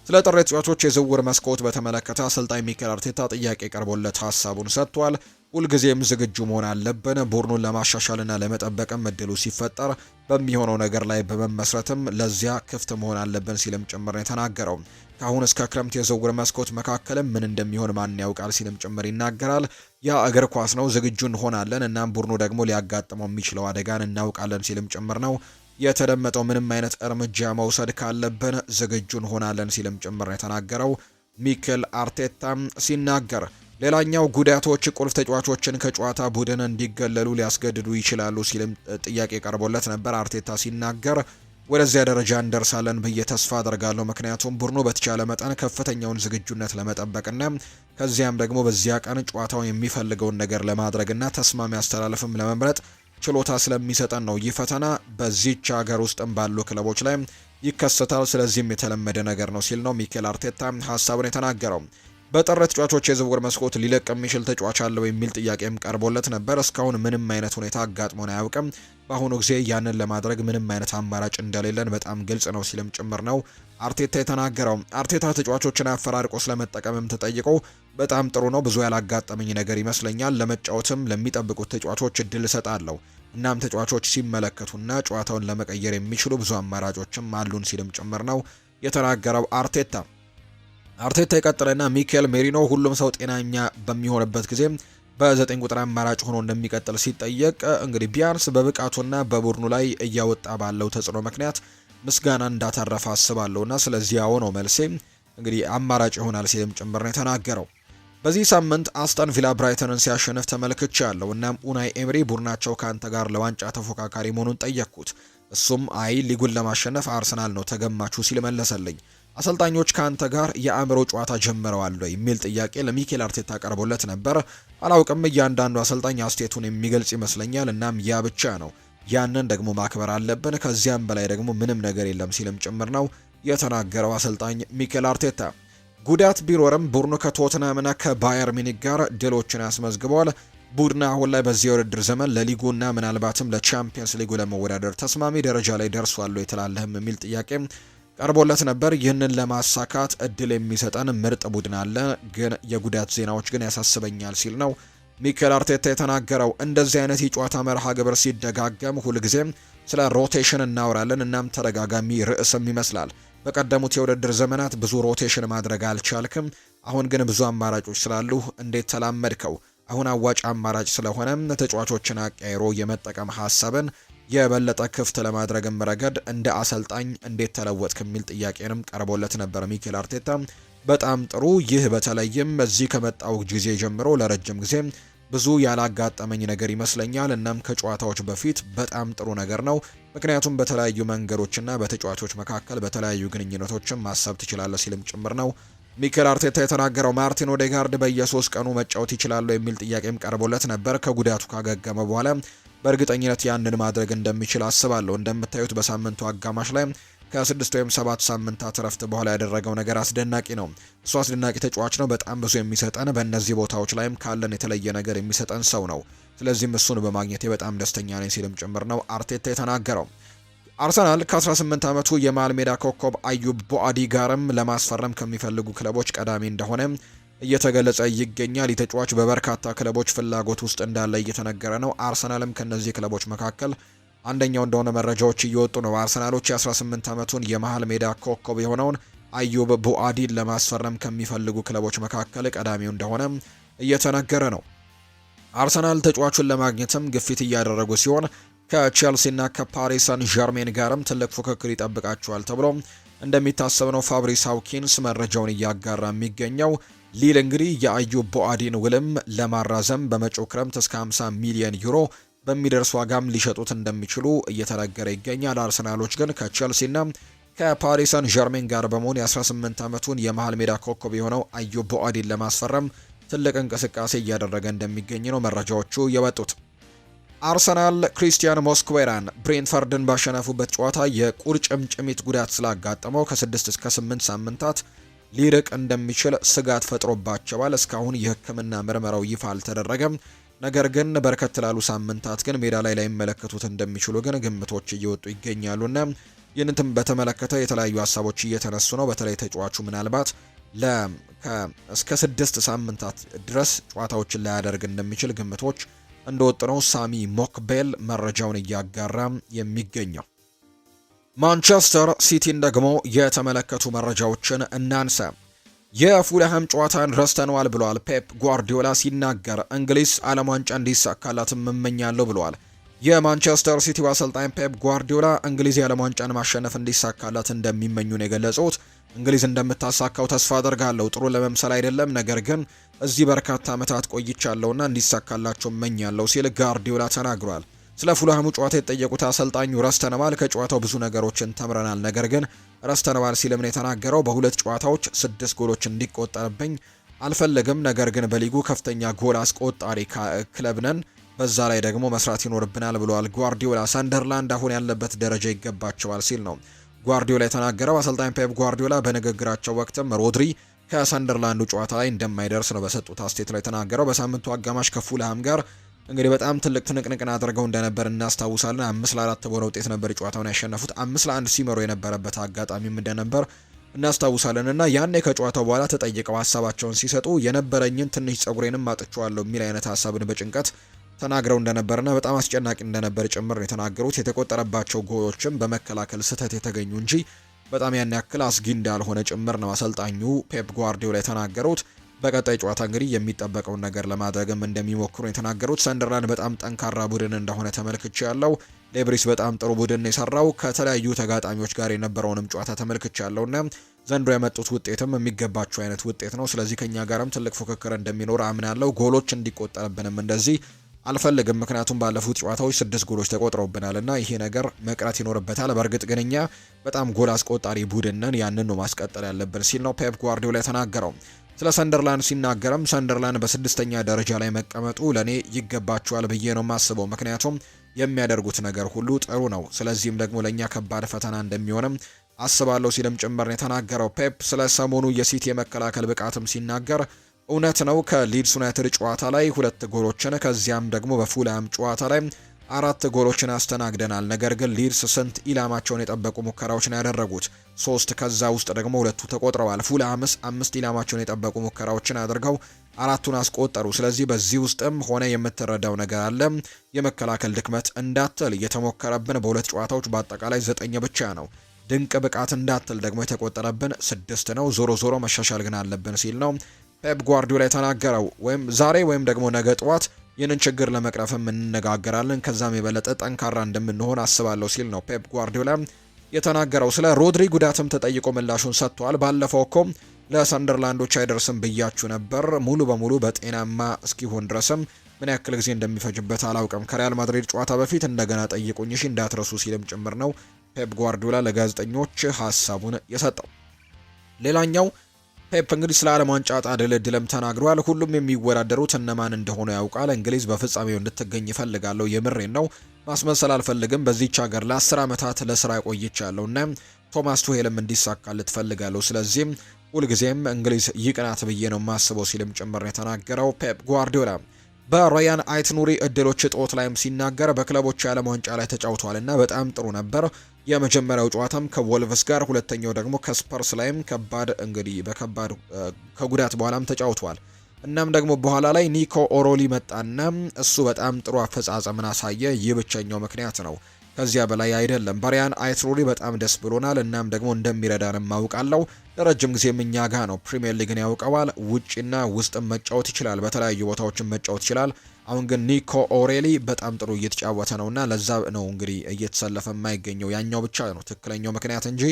ስለ ጥሬ ተጫዋቾች የዝውውር መስኮት በተመለከተ አሰልጣኝ ሚኬል አርቴታ ጥያቄ ቀርቦለት ሀሳቡን ሰጥቷል። ሁልጊዜም ዝግጁ መሆን አለብን፣ ቡድኑን ለማሻሻልና ለመጠበቅም እድሉ ሲፈጠር በሚሆነው ነገር ላይ በመመስረትም ለዚያ ክፍት መሆን አለብን ሲልም ጭምር ነው የተናገረው። ከአሁን እስከ ክረምት የዝውውር መስኮት መካከልም ምን እንደሚሆን ማን ያውቃል ሲልም ጭምር ይናገራል። ያ እግር ኳስ ነው፣ ዝግጁ እንሆናለን፣ እናም ቡድኑ ደግሞ ሊያጋጥመው የሚችለው አደጋን እናውቃለን ሲልም ጭምር ነው የተደመጠው ምንም አይነት እርምጃ መውሰድ ካለብን ዝግጁ እንሆናለን ሲልም ጭምር የተናገረው ሚኬል አርቴታ ሲናገር። ሌላኛው ጉዳቶች ቁልፍ ተጫዋቾችን ከጨዋታ ቡድን እንዲገለሉ ሊያስገድዱ ይችላሉ ሲልም ጥያቄ ቀርቦለት ነበር። አርቴታ ሲናገር ወደዚያ ደረጃ እንደርሳለን ብዬ ተስፋ አደርጋለሁ፣ ምክንያቱም ቡድኑ በተቻለ መጠን ከፍተኛውን ዝግጁነት ለመጠበቅና ከዚያም ደግሞ በዚያ ቀን ጨዋታውን የሚፈልገውን ነገር ለማድረግና ተስማሚ አስተላለፍም ለመምረጥ ችሎታ ስለሚሰጠን ነው። ይህ ፈተና በዚህች ሀገር ውስጥም ባሉ ክለቦች ላይ ይከሰታል፣ ስለዚህም የተለመደ ነገር ነው ሲል ነው ሚኬል አርቴታ ሀሳቡን የተናገረው። በጥር ተጫዋቾች የዝውውር መስኮት ሊለቅ የሚችል ተጫዋች አለው የሚል ጥያቄም ቀርቦለት ነበር። እስካሁን ምንም አይነት ሁኔታ አጋጥሞን አያውቅም። በአሁኑ ጊዜ ያንን ለማድረግ ምንም አይነት አማራጭ እንደሌለን በጣም ግልጽ ነው ሲልም ጭምር ነው አርቴታ የተናገረው። አርቴታ ተጫዋቾችን አፈራርቆ ስለመጠቀምም ተጠይቆ በጣም ጥሩ ነው፣ ብዙ ያላጋጠመኝ ነገር ይመስለኛል። ለመጫወትም ለሚጠብቁት ተጫዋቾች እድል እሰጣለሁ። እናም ተጫዋቾች ሲመለከቱና ጨዋታውን ለመቀየር የሚችሉ ብዙ አማራጮችም አሉን ሲልም ጭምር ነው የተናገረው አርቴታ ይቀጥልና ሚኬል ሜሪኖ ሁሉም ሰው ጤናኛ በሚሆንበት ጊዜ በ9 ቁጥር አማራጭ ሆኖ እንደሚቀጥል ሲጠየቅ እንግዲህ ቢያንስ በብቃቱና በቡድኑ ላይ እያወጣ ባለው ተጽዕኖ ምክንያት ምስጋና እንዳተረፈ አስባለሁና ስለዚህ ያው ነው መልሴ፣ እንግዲህ አማራጭ ይሆናል ሲልም ጭምር ነው የተናገረው። በዚህ ሳምንት አስተን ቪላ ብራይተንን ሲያሸንፍ ተመልክቻለሁ። እናም ኡናይ ኤምሪ ቡድናቸው ከአንተ ጋር ለዋንጫ ተፎካካሪ መሆኑን ጠየቅኩት። እሱም አይ ሊጉን ለማሸነፍ አርሰናል ነው ተገማቹ ሲል መለሰልኝ። አሰልጣኞች ከአንተ ጋር የአእምሮ ጨዋታ ጀምረዋል የሚል ጥያቄ ለሚኬል አርቴታ ቀርቦለት ነበር። አላውቅም፣ እያንዳንዱ አሰልጣኝ አስቴቱን የሚገልጽ ይመስለኛል። እናም ያ ብቻ ነው፣ ያንን ደግሞ ማክበር አለብን። ከዚያም በላይ ደግሞ ምንም ነገር የለም ሲልም ጭምር ነው የተናገረው አሰልጣኝ ሚኬል አርቴታ። ጉዳት ቢኖርም ቡድኑ ከቶትናምና ከባየር ሚኒክ ጋር ድሎችን ያስመዝግበዋል። ቡድኑ አሁን ላይ በዚህ የውድድር ዘመን ለሊጉና ምናልባትም ለቻምፒየንስ ሊጉ ለመወዳደር ተስማሚ ደረጃ ላይ ደርሷል የተላለህም የሚል ጥያቄ ቀርቦለት ነበር። ይህንን ለማሳካት እድል የሚሰጠን ምርጥ ቡድን አለ፣ ግን የጉዳት ዜናዎች ግን ያሳስበኛል ሲል ነው ሚኬል አርቴታ የተናገረው። እንደዚህ አይነት የጨዋታ መርሃ ግብር ሲደጋገም ሁልጊዜም ስለ ሮቴሽን እናወራለን፣ እናም ተደጋጋሚ ርዕስም ይመስላል። በቀደሙት የውድድር ዘመናት ብዙ ሮቴሽን ማድረግ አልቻልክም፣ አሁን ግን ብዙ አማራጮች ስላሉ እንዴት ተላመድከው? አሁን አዋጭ አማራጭ ስለሆነ ተጫዋቾችን አቀያይሮ የመጠቀም ሀሳብን የበለጠ ክፍት ለማድረግም ረገድ እንደ አሰልጣኝ እንዴት ተለወጥክ የሚል ጥያቄንም ቀርቦለት ነበር ሚኬል አርቴታ። በጣም ጥሩ፣ ይህ በተለይም እዚህ ከመጣው ጊዜ ጀምሮ ለረጅም ጊዜ ብዙ ያላጋጠመኝ ነገር ይመስለኛል። እናም ከጨዋታዎች በፊት በጣም ጥሩ ነገር ነው፣ ምክንያቱም በተለያዩ መንገዶችና በተጫዋቾች መካከል በተለያዩ ግንኙነቶችም ማሰብ ትችላለህ ሲልም ጭምር ነው ሚኬል አርቴታ የተናገረው። ማርቲን ኦዴጋርድ በየ3 ቀኑ መጫወት ይችላሉ የሚል ጥያቄም ቀርቦለት ነበር። ከጉዳቱ ካገገመ በኋላ በእርግጠኝነት ያንን ማድረግ እንደሚችል አስባለሁ። እንደምታዩት በሳምንቱ አጋማሽ ላይ ከ6 ወይም 7 ሳምንታት ረፍት በኋላ ያደረገው ነገር አስደናቂ ነው። እሱ አስደናቂ ተጫዋች ነው፣ በጣም ብዙ የሚሰጠን፣ በእነዚህ ቦታዎች ላይም ካለን የተለየ ነገር የሚሰጠን ሰው ነው። ስለዚህም እሱን በማግኘቴ በጣም ደስተኛ ነኝ ሲልም ጭምር ነው አርቴታ የተናገረው። አርሰናል ከ18 ዓመቱ የመሃል ሜዳ ኮከብ አዩብ ቦአዲ ጋርም ለማስፈረም ከሚፈልጉ ክለቦች ቀዳሚ እንደሆነ እየተገለጸ ይገኛል። የተጫዋች በበርካታ ክለቦች ፍላጎት ውስጥ እንዳለ እየተነገረ ነው። አርሰናልም ከነዚህ ክለቦች መካከል አንደኛው እንደሆነ መረጃዎች እየወጡ ነው። አርሰናሎች የ18 ዓመቱን የመሃል ሜዳ ኮከብ የሆነውን አዩብ ቦአዲን ለማስፈረም ከሚፈልጉ ክለቦች መካከል ቀዳሚው እንደሆነ እየተነገረ ነው። አርሰናል ተጫዋቹን ለማግኘትም ግፊት እያደረጉ ሲሆን ከቼልሲና ከፓሪስ ሰን ዠርሜን ጋርም ትልቅ ፉክክር ይጠብቃቸዋል ተብሎ እንደሚታሰብ ነው ፋብሪስ ሃውኪንስ መረጃውን እያጋራ የሚገኘው። ሊል እንግዲህ የአዩብ ቦአዲን ውልም ለማራዘም በመጪው ክረምት እስከ 50 ሚሊዮን ዩሮ በሚደርስ ዋጋም ሊሸጡት እንደሚችሉ እየተነገረ ይገኛል። አርሰናሎች ግን ከቼልሲና ከፓሪስ ሰን ዠርሜን ጋር በመሆን የ18 ዓመቱን የመሃል ሜዳ ኮከብ የሆነው አዩብ ቦአዲን ለማስፈረም ትልቅ እንቅስቃሴ እያደረገ እንደሚገኝ ነው መረጃዎቹ የወጡት። አርሰናል ክሪስቲያን ሞስኩዌራን ብሬንትፈርድን ባሸነፉበት ጨዋታ የቁርጭምጭሚት ጉዳት ስላጋጠመው ከ6 እስከ 8 ሳምንታት ሊርቅ እንደሚችል ስጋት ፈጥሮባቸዋል። እስካሁን የሕክምና ምርመራው ይፋ አልተደረገም። ነገር ግን በርከት ላሉ ሳምንታት ግን ሜዳ ላይ ላይመለከቱት እንደሚችሉ ግን ግምቶች እየወጡ ይገኛሉና ይህንንም በተመለከተ የተለያዩ ሀሳቦች እየተነሱ ነው። በተለይ ተጫዋቹ ምናልባት እስከ 6 ሳምንታት ድረስ ጨዋታዎችን ላያደርግ እንደሚችል ግምቶች እንደወጡ ነው ሳሚ ሞክቤል መረጃውን እያጋራ የሚገኘው። ማንቸስተር ሲቲን ደግሞ የተመለከቱ መረጃዎችን እናንሳ። የፉልሃም ጨዋታን ረስተነዋል ብለዋል ፔፕ ጓርዲዮላ ሲናገር። እንግሊዝ ዓለም ዋንጫ እንዲሳካላትም እመኛለሁ ብለዋል። የማንቸስተር ሲቲው አሰልጣኝ ፔፕ ጓርዲዮላ እንግሊዝ የዓለም ዋንጫን ማሸነፍ እንዲሳካላት እንደሚመኙ ነው የገለጹት። እንግሊዝ እንደምታሳካው ተስፋ አደርጋለሁ። ጥሩ ለመምሰል አይደለም፣ ነገር ግን እዚህ በርካታ ዓመታት ቆይቻለሁና እንዲሳካላቸው እመኛለሁ ሲል ጓርዲዮላ ተናግሯል። ስለ ፉልሃሙ ጨዋታ የተጠየቁት አሰልጣኙ ረስተነዋል፣ ከጨዋታው ብዙ ነገሮችን ተምረናል፣ ነገር ግን ረስተነዋል ሲልም ነው የተናገረው። በሁለት ጨዋታዎች 6 ጎሎች እንዲቆጠርብኝ አልፈለግም፣ ነገር ግን በሊጉ ከፍተኛ ጎል አስቆጣሪ ክለብ ነን፣ በዛ ላይ ደግሞ መስራት ይኖርብናል ብለዋል ጓርዲዮላ። ሰንደርላንድ አሁን ያለበት ደረጃ ይገባቸዋል ሲል ነው ጓርዲዮላ የተናገረው። አሰልጣኝ ፔፕ ጓርዲዮላ በንግግራቸው ወቅትም ሮድሪ ከሰንደርላንዱ ጨዋታ ላይ እንደማይደርስ ነው በሰጡት አስተያየት ላይ የተናገረው። በሳምንቱ አጋማሽ ከፉልሃም ጋር እንግዲህ በጣም ትልቅ ትንቅንቅን አድርገው እንደነበር እናስታውሳለን። 5-4 በሆነ ውጤት ነበር ጨዋታውን ያሸነፉት። 5-1 ሲመሩ የነበረበት አጋጣሚም እንደነበር እናስታውሳለን። እና ያኔ ከጨዋታው በኋላ ተጠይቀው ሀሳባቸውን ሲሰጡ የነበረኝን ትንሽ ጸጉሬንም አጥቼዋለሁ የሚል አይነት ሀሳብን በጭንቀት ተናግረው እንደነበርና በጣም አስጨናቂ እንደነበር ጭምር የተናገሩት። የተቆጠረባቸው ጎሎችም በመከላከል ስህተት የተገኙ እንጂ በጣም ያን ያክል አስጊ እንዳልሆነ ጭምር ነው አሰልጣኙ ፔፕ ጓርዲዮላ የተናገሩት። በቀጣይ ጨዋታ እንግዲህ የሚጠበቀውን ነገር ለማድረግም እንደሚሞክሩ የተናገሩት። ሰንደርላንድ በጣም ጠንካራ ቡድን እንደሆነ ተመልክቼ ያለው ሌብሪስ በጣም ጥሩ ቡድን የሰራው ከተለያዩ ተጋጣሚዎች ጋር የነበረውንም ጨዋታ ተመልክቼ ያለውና ዘንድሮ ያመጡት ውጤትም የሚገባቸው አይነት ውጤት ነው። ስለዚህ ከኛ ጋርም ትልቅ ፉክክር እንደሚኖር አምናለሁ። ጎሎች እንዲቆጠርብንም እንደዚህ አልፈልግም፣ ምክንያቱም ባለፉት ጨዋታዎች 6 ጎሎች ተቆጥረውብናል እና ይሄ ነገር መቅረት ይኖርበታል። በእርግጥ ግን እኛ በጣም ጎል አስቆጣሪ ቡድን ነን፣ ያንን ነው ማስቀጠል ያለብን ሲል ነው ፔፕ ጓርዲዮላ የተናገረው። ስለ ሰንደርላንድ ሲናገርም ሰንደርላንድ በ6ኛ ደረጃ ላይ መቀመጡ ለኔ ይገባቸዋል ብዬ ነው የማስበው፣ ምክንያቱም የሚያደርጉት ነገር ሁሉ ጥሩ ነው። ስለዚህም ደግሞ ለኛ ከባድ ፈተና እንደሚሆንም አስባለሁ ሲልም ጭምር ነው የተናገረው። ፔፕ ስለ ሰሞኑ የሲቲ የመከላከል ብቃትም ሲናገር እውነት ነው፣ ከሊድስ ዩናይትድ ጨዋታ ላይ 2 ጎሎችን ከዚያም ደግሞ በፉልሃም ጨዋታ ላይ 4 ጎሎችን አስተናግደናል። ነገር ግን ሊድስ ስንት ኢላማቸውን የጠበቁ ሙከራዎችን ያደረጉት 3፣ ከዛ ውስጥ ደግሞ 2ቱ ተቆጥረዋል። ፉልሃምስ 5 ኢላማቸውን የጠበቁ ሙከራዎችን አድርገው 4ቱን አስቆጠሩ። ስለዚህ በዚህ ውስጥም ሆነ የምትረዳው ነገር አለ። የመከላከል ድክመት እንዳትል የተሞከረብን በ2 ጨዋታዎች በአጠቃላይ 9 ብቻ ነው። ድንቅ ብቃት እንዳትል ደግሞ የተቆጠረብን 6 ነው። ዞሮ ዞሮ መሻሻል ግን አለብን ሲል ነው ፔፕ ጓርዲዮላ የተናገረው። ወይም ዛሬ ወይም ደግሞ ነገ ጠዋት ይህንን ችግር ለመቅረፍም እንነጋገራለን፣ ከዛም የበለጠ ጠንካራ እንደምንሆን አስባለሁ ሲል ነው ፔፕ ጓርዲዮላ የተናገረው። ስለ ሮድሪ ጉዳትም ተጠይቆ ምላሹን ሰጥቷል። ባለፈው እኮ ለሰንደርላንዶች አይደርስም ብያችሁ ነበር፣ ሙሉ በሙሉ በጤናማ እስኪሆን ድረስም ምን ያክል ጊዜ እንደሚፈጅበት አላውቅም፣ ከሪያል ማድሪድ ጨዋታ በፊት እንደገና ጠይቁኝ እሺ እንዳትረሱ ሲልም ጭምር ነው ፔፕ ጓርዲዮላ ለጋዜጠኞች ሀሳቡን የሰጠው። ሌላኛው ፔፕ እንግዲህ ስለ ዓለም ዋንጫ ዕጣ ድልድልም ተናግሯል። ሁሉም የሚወዳደሩት እነማን እንደሆኑ ያውቃል። እንግሊዝ በፍጻሜው እንድትገኝ ይፈልጋለሁ። የምሬን ነው፣ ማስመሰል አልፈልግም። በዚህች ሀገር ለ10 ዓመታት ለስራ ቆይቻለሁና ቶማስ ቱሄልም እንዲሳካልት ፈልጋለሁ። ስለዚህም ሁልጊዜም እንግሊዝ ይቅናት ብዬ ነው ማስበው ሲልም ጭምር የተናገረው ፔፕ ጓርዲዮላ በራያን አይት ኑሪ እድሎች እጦት ላይም ሲናገር በክለቦች የዓለም ዋንጫ ላይ ተጫውቷልና በጣም ጥሩ ነበር። የመጀመሪያው ጨዋታም ከወልቭስ ጋር፣ ሁለተኛው ደግሞ ከስፐርስ ላይም በከባድ ከጉዳት በኋላም ተጫውቷል። እናም ደግሞ በኋላ ላይ ኒኮ ኦሮሊ መጣና እሱ በጣም ጥሩ አፈጻጸምን አሳየ። ይህ ብቸኛው ምክንያት ነው፣ ከዚያ በላይ አይደለም። በራያን አይት ኑሪ በጣም ደስ ብሎናል። እናም ደግሞ እንደሚረዳንም አውቃለሁ። ለረጅም ጊዜም እኛ ጋር ነው። ፕሪሚየር ሊግን ያውቀዋል። ውጪና ውስጥም መጫወት ይችላል። በተለያዩ ቦታዎችም መጫወት ይችላል። አሁን ግን ኒኮ ኦሬሊ በጣም ጥሩ እየተጫወተ ነውና ለዛ ነው እንግዲህ እየተሰለፈ የማይገኘው። ያኛው ብቻ ነው ትክክለኛው ምክንያት እንጂ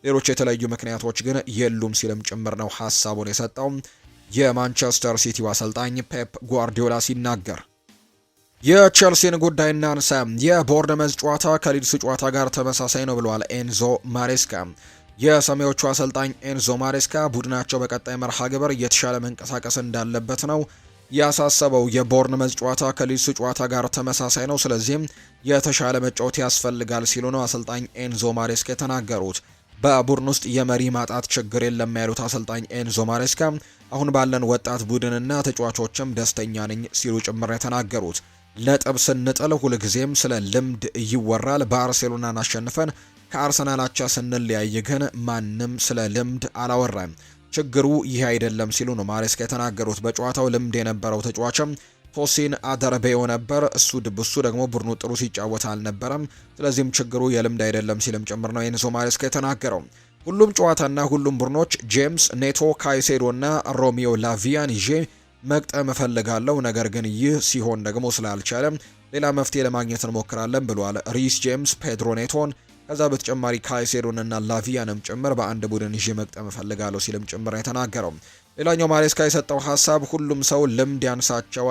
ሌሎች የተለያዩ ምክንያቶች ግን የሉም ሲልም ጭምር ነው ሀሳቡን የሰጠው የማንቸስተር ሲቲው አሰልጣኝ ፔፕ ጓርዲዮላ ሲናገር። የቼልሲን ጉዳይ እናንሳ። የቦርንመዝ ጨዋታ ከሊድስ ጨዋታ ጋር ተመሳሳይ ነው ብለዋል ኤንዞ ማሬስካ። የሰሜዎቹ አሰልጣኝ ኤንዞ ማሬስካ ቡድናቸው በቀጣይ መርሃ ግብር እየተሻለ መንቀሳቀስ እንዳለበት ነው ያሳሰበው። የቦርንመዝ ጨዋታ ከሊድስ ጨዋታ ጋር ተመሳሳይ ነው፣ ስለዚህም የተሻለ መጫወት ያስፈልጋል ሲሉ ነው አሰልጣኝ ኤንዞ ማሬስካ የተናገሩት። በቡድን ውስጥ የመሪ ማጣት ችግር የለም ያሉት አሰልጣኝ ኤንዞ ማሬስካ አሁን ባለን ወጣት ቡድንና ተጫዋቾችም ደስተኛ ነኝ ሲሉ ጭምር የተናገሩት። ነጥብ ስንጥል ሁልጊዜም ስለ ልምድ ይወራል። ባርሴሎናን አሸንፈን ከአርሰናል አቻ ስንለያይ ግን ማንም ስለ ልምድ አላወራም። ችግሩ ይህ አይደለም ሲሉ ነው ማሬስካ የተናገሩት። በጨዋታው ልምድ የነበረው ተጫዋችም ቶሲን አደርቤዮ ነበር። እሱ ደግሞ ቡድኑ ጥሩ ሲጫወት አልነበረም። ስለዚህም ችግሩ የልምድ አይደለም ሲልም ጭምር ነው ኤንዞ ማሬስካ የተናገረው። ሁሉም ጨዋታና ሁሉም ቡድኖች ጄምስ፣ ኔቶ፣ ካይሴዶ እና ሮሚዮ ላቪያን ይዤ መቅጠም እፈልጋለሁ። ነገር ግን ይህ ሲሆን ደግሞ ስላልቻለ ሌላ መፍትሄ ለማግኘት እንሞክራለን ብሏል። ሪስ ጄምስ ፔድሮ ኔቶን ከዛ በተጨማሪ ካይሴዶንና ላቪያንም ጭምር በአንድ ቡድን ይዤ መቅጠም እፈልጋለሁ ሲልም ጭምር የተናገረው። ሌላኛው ማሬስካ የሰጠው ሀሳብ ሁሉም ሰው ልምድ ያንሳቸው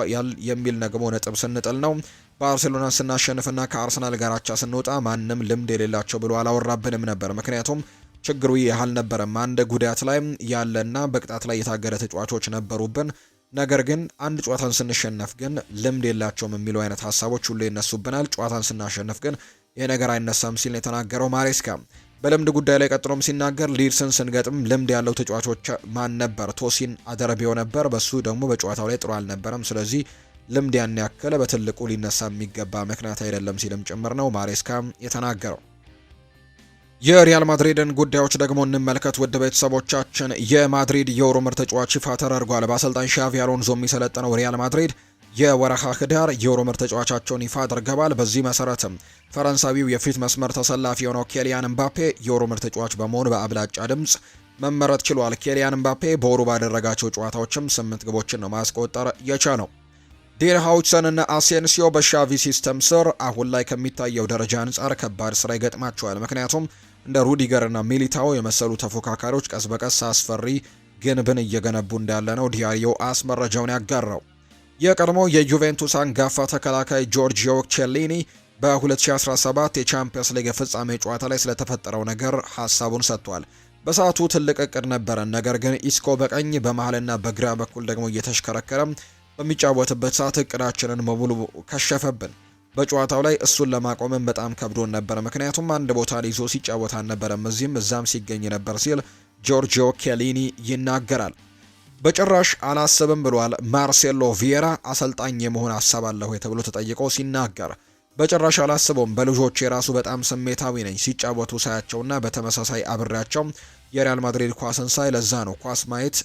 የሚል ደግሞ ነጥብ ስንጥል ነው። ባርሴሎና ስናሸንፍና ከአርሰናል ጋር አቻ ስንወጣ ማንም ልምድ የሌላቸው ብሎ አላወራብንም ነበር። ምክንያቱም ችግሩ ይህ አልነበረም። አንድ ጉዳት ላይ ያለና በቅጣት ላይ የታገደ ተጫዋቾች ነበሩብን። ነገር ግን አንድ ጨዋታን ስንሸነፍ ግን ልምድ የላቸውም የሚሉ አይነት ሀሳቦች ሁሉ ይነሱብናል። ጨዋታን ስናሸንፍ ግን ይህ ነገር አይነሳም ሲል የተናገረው ማሬስካ በልምድ ጉዳይ ላይ ቀጥሎም ሲናገር ሊድስን ስንገጥም ልምድ ያለው ተጫዋቾች ማን ነበር? ቶሲን አደረቢዮ ነበር። በሱ ደግሞ በጨዋታው ላይ ጥሩ አልነበረም። ስለዚህ ልምድ ያን ያክል በትልቁ ሊነሳ የሚገባ ምክንያት አይደለም ሲልም ጭምር ነው ማሬስካ የተናገረው። የሪያል ማድሪድን ጉዳዮች ደግሞ እንመልከት ውድ ቤተሰቦቻችን። የማድሪድ የወሩ ምርጥ ተጫዋች ይፋ ተደርጓል። በአሰልጣኝ ሻቪ አሎንዞ የሚሰለጥነው ሪያል ማድሪድ የወረሃ ህዳር የወሩ ምርጥ ተጫዋቻቸውን ይፋ አድርገዋል። በዚህ መሰረትም ፈረንሳዊው የፊት መስመር ተሰላፊ የሆነው ኬሊያን ምባፔ የወሩ ምርጥ ተጫዋች በመሆን በአብላጫ ድምፅ መመረጥ ችሏል። ኬሊያን ምባፔ በወሩ ባደረጋቸው ጨዋታዎችም 8 ግቦችን ነው ማስቆጠር የቻለው። ዴር ሃውችሰን እና አሴንሲዮ በሻቪ ሲስተም ስር አሁን ላይ ከሚታየው ደረጃ አንጻር ከባድ ስራ ይገጥማቸዋል። ምክንያቱም እንደ ሩዲገር እና ሚሊታኦ የመሰሉ ተፎካካሪዎች ቀስ በቀስ አስፈሪ ግንብን እየገነቡ እንዳለ ነው ዲያሪዮ አስ መረጃውን ያጋራው። የቀድሞ የዩቬንቱስ አንጋፋ ተከላካይ ጆርጂዮ ቼሊኒ በ2017 የቻምፒየንስ ሊግ ፍጻሜ ጨዋታ ላይ ስለተፈጠረው ነገር ሀሳቡን ሰጥቷል። በሰዓቱ ትልቅ እቅድ ነበረን፣ ነገር ግን ኢስኮ በቀኝ በመሃልና በግራ በኩል ደግሞ እየተሽከረከረ በሚጫወትበት ሰዓት እቅዳችንን በሙሉ ከሸፈብን። በጨዋታው ላይ እሱን ለማቆምን በጣም ከብዶን ነበር፣ ምክንያቱም አንድ ቦታ ይዞ ሲጫወት አልነበረም፣ እዚህም እዛም ሲገኝ ነበር ሲል ጆርጂዮ ኬሊኒ ይናገራል። በጭራሽ አላስብም ብሏል። ማርሴሎ ቪዬራ አሰልጣኝ የመሆን ሀሳብ አለሁ ተብሎ ተጠይቆ ሲናገር በጭራሽ አላስበውም። በልጆች የራሱ በጣም ስሜታዊ ነኝ። ሲጫወቱ ሳያቸውና በተመሳሳይ አብሬያቸው የሪያል ማድሪድ ኳስን ሳይ ለዛ ነው ኳስ ማየት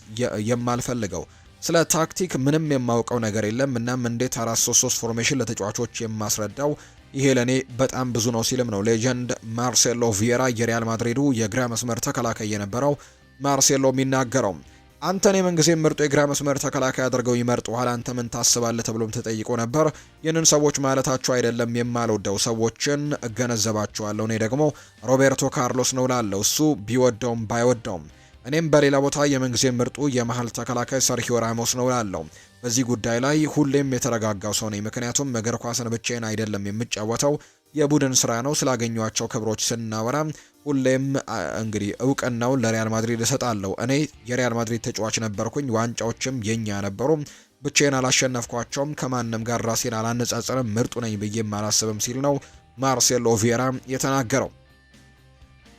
የማልፈልገው። ስለ ታክቲክ ምንም የማውቀው ነገር የለም። እናም እንዴት 4-3-3 ፎርሜሽን ለተጫዋቾች የማስረዳው ይሄ ለኔ በጣም ብዙ ነው ሲልም ነው ሌጀንድ ማርሴሎ ቪዬራ የሪያል ማድሪዱ የግራ መስመር ተከላካይ የነበረው ማርሴሎ የሚናገረው። አንተን የምንጊዜ ምርጡ የግራ መስመር ተከላካይ አድርገው ይመርጡሃል፣ አንተ ምን ታስባለህ ተብሎም ተጠይቆ ነበር። ይህንን ሰዎች ማለታቸው አይደለም የማልወደው፣ ሰዎችን እገነዘባቸዋለሁ። እኔ ደግሞ ሮቤርቶ ካርሎስ ነው ላለው እሱ ቢወደውም ባይወደውም፣ እኔም በሌላ ቦታ የምንጊዜ ምርጡ የመሀል ተከላካይ ሰርሂዮ ራሞስ ነው ላለው። በዚህ ጉዳይ ላይ ሁሌም የተረጋጋው ሰው ነኝ፣ ምክንያቱም እግር ኳስን ብቻዬን አይደለም የምጫወተው የቡድን ስራ ነው። ስላገኟቸው ክብሮች ስናወራ ሁሌም እንግዲህ እውቅናውን ለሪያል ማድሪድ እሰጣለሁ። እኔ የሪያል ማድሪድ ተጫዋች ነበርኩኝ፣ ዋንጫዎችም የኛ ነበሩ፣ ብቻዬን አላሸነፍኳቸውም፣ ከማንም ጋር ራሴን አላነጻጸርም፣ ምርጡ ነኝ ብዬም አላስብም ሲል ነው ማርሴሎ ቪዬራ የተናገረው።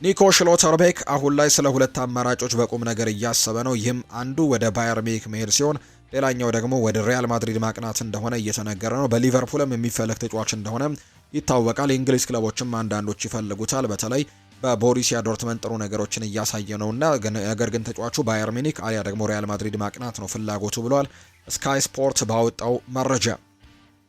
ኒኮ ሽሎተርቤክ አሁን ላይ ስለ ሁለት አማራጮች በቁም ነገር እያሰበ ነው። ይህም አንዱ ወደ ባየር ሚኒክ መሄድ ሲሆን ሌላኛው ደግሞ ወደ ሪያል ማድሪድ ማቅናት እንደሆነ እየተነገረ ነው። በሊቨርፑልም የሚፈለግ ተጫዋች እንደሆነ ይታወቃል። የእንግሊዝ ክለቦችም አንዳንዶች ይፈልጉታል። በተለይ በቦሩሲያ ዶርትመንድ ጥሩ ነገሮችን እያሳየ ነውና ነገር ግን ተጫዋቹ ባየር ሚኒክ አሊያ ደግሞ ሪያል ማድሪድ ማቅናት ነው ፍላጎቱ ብሏል ስካይ ስፖርት ባወጣው መረጃ።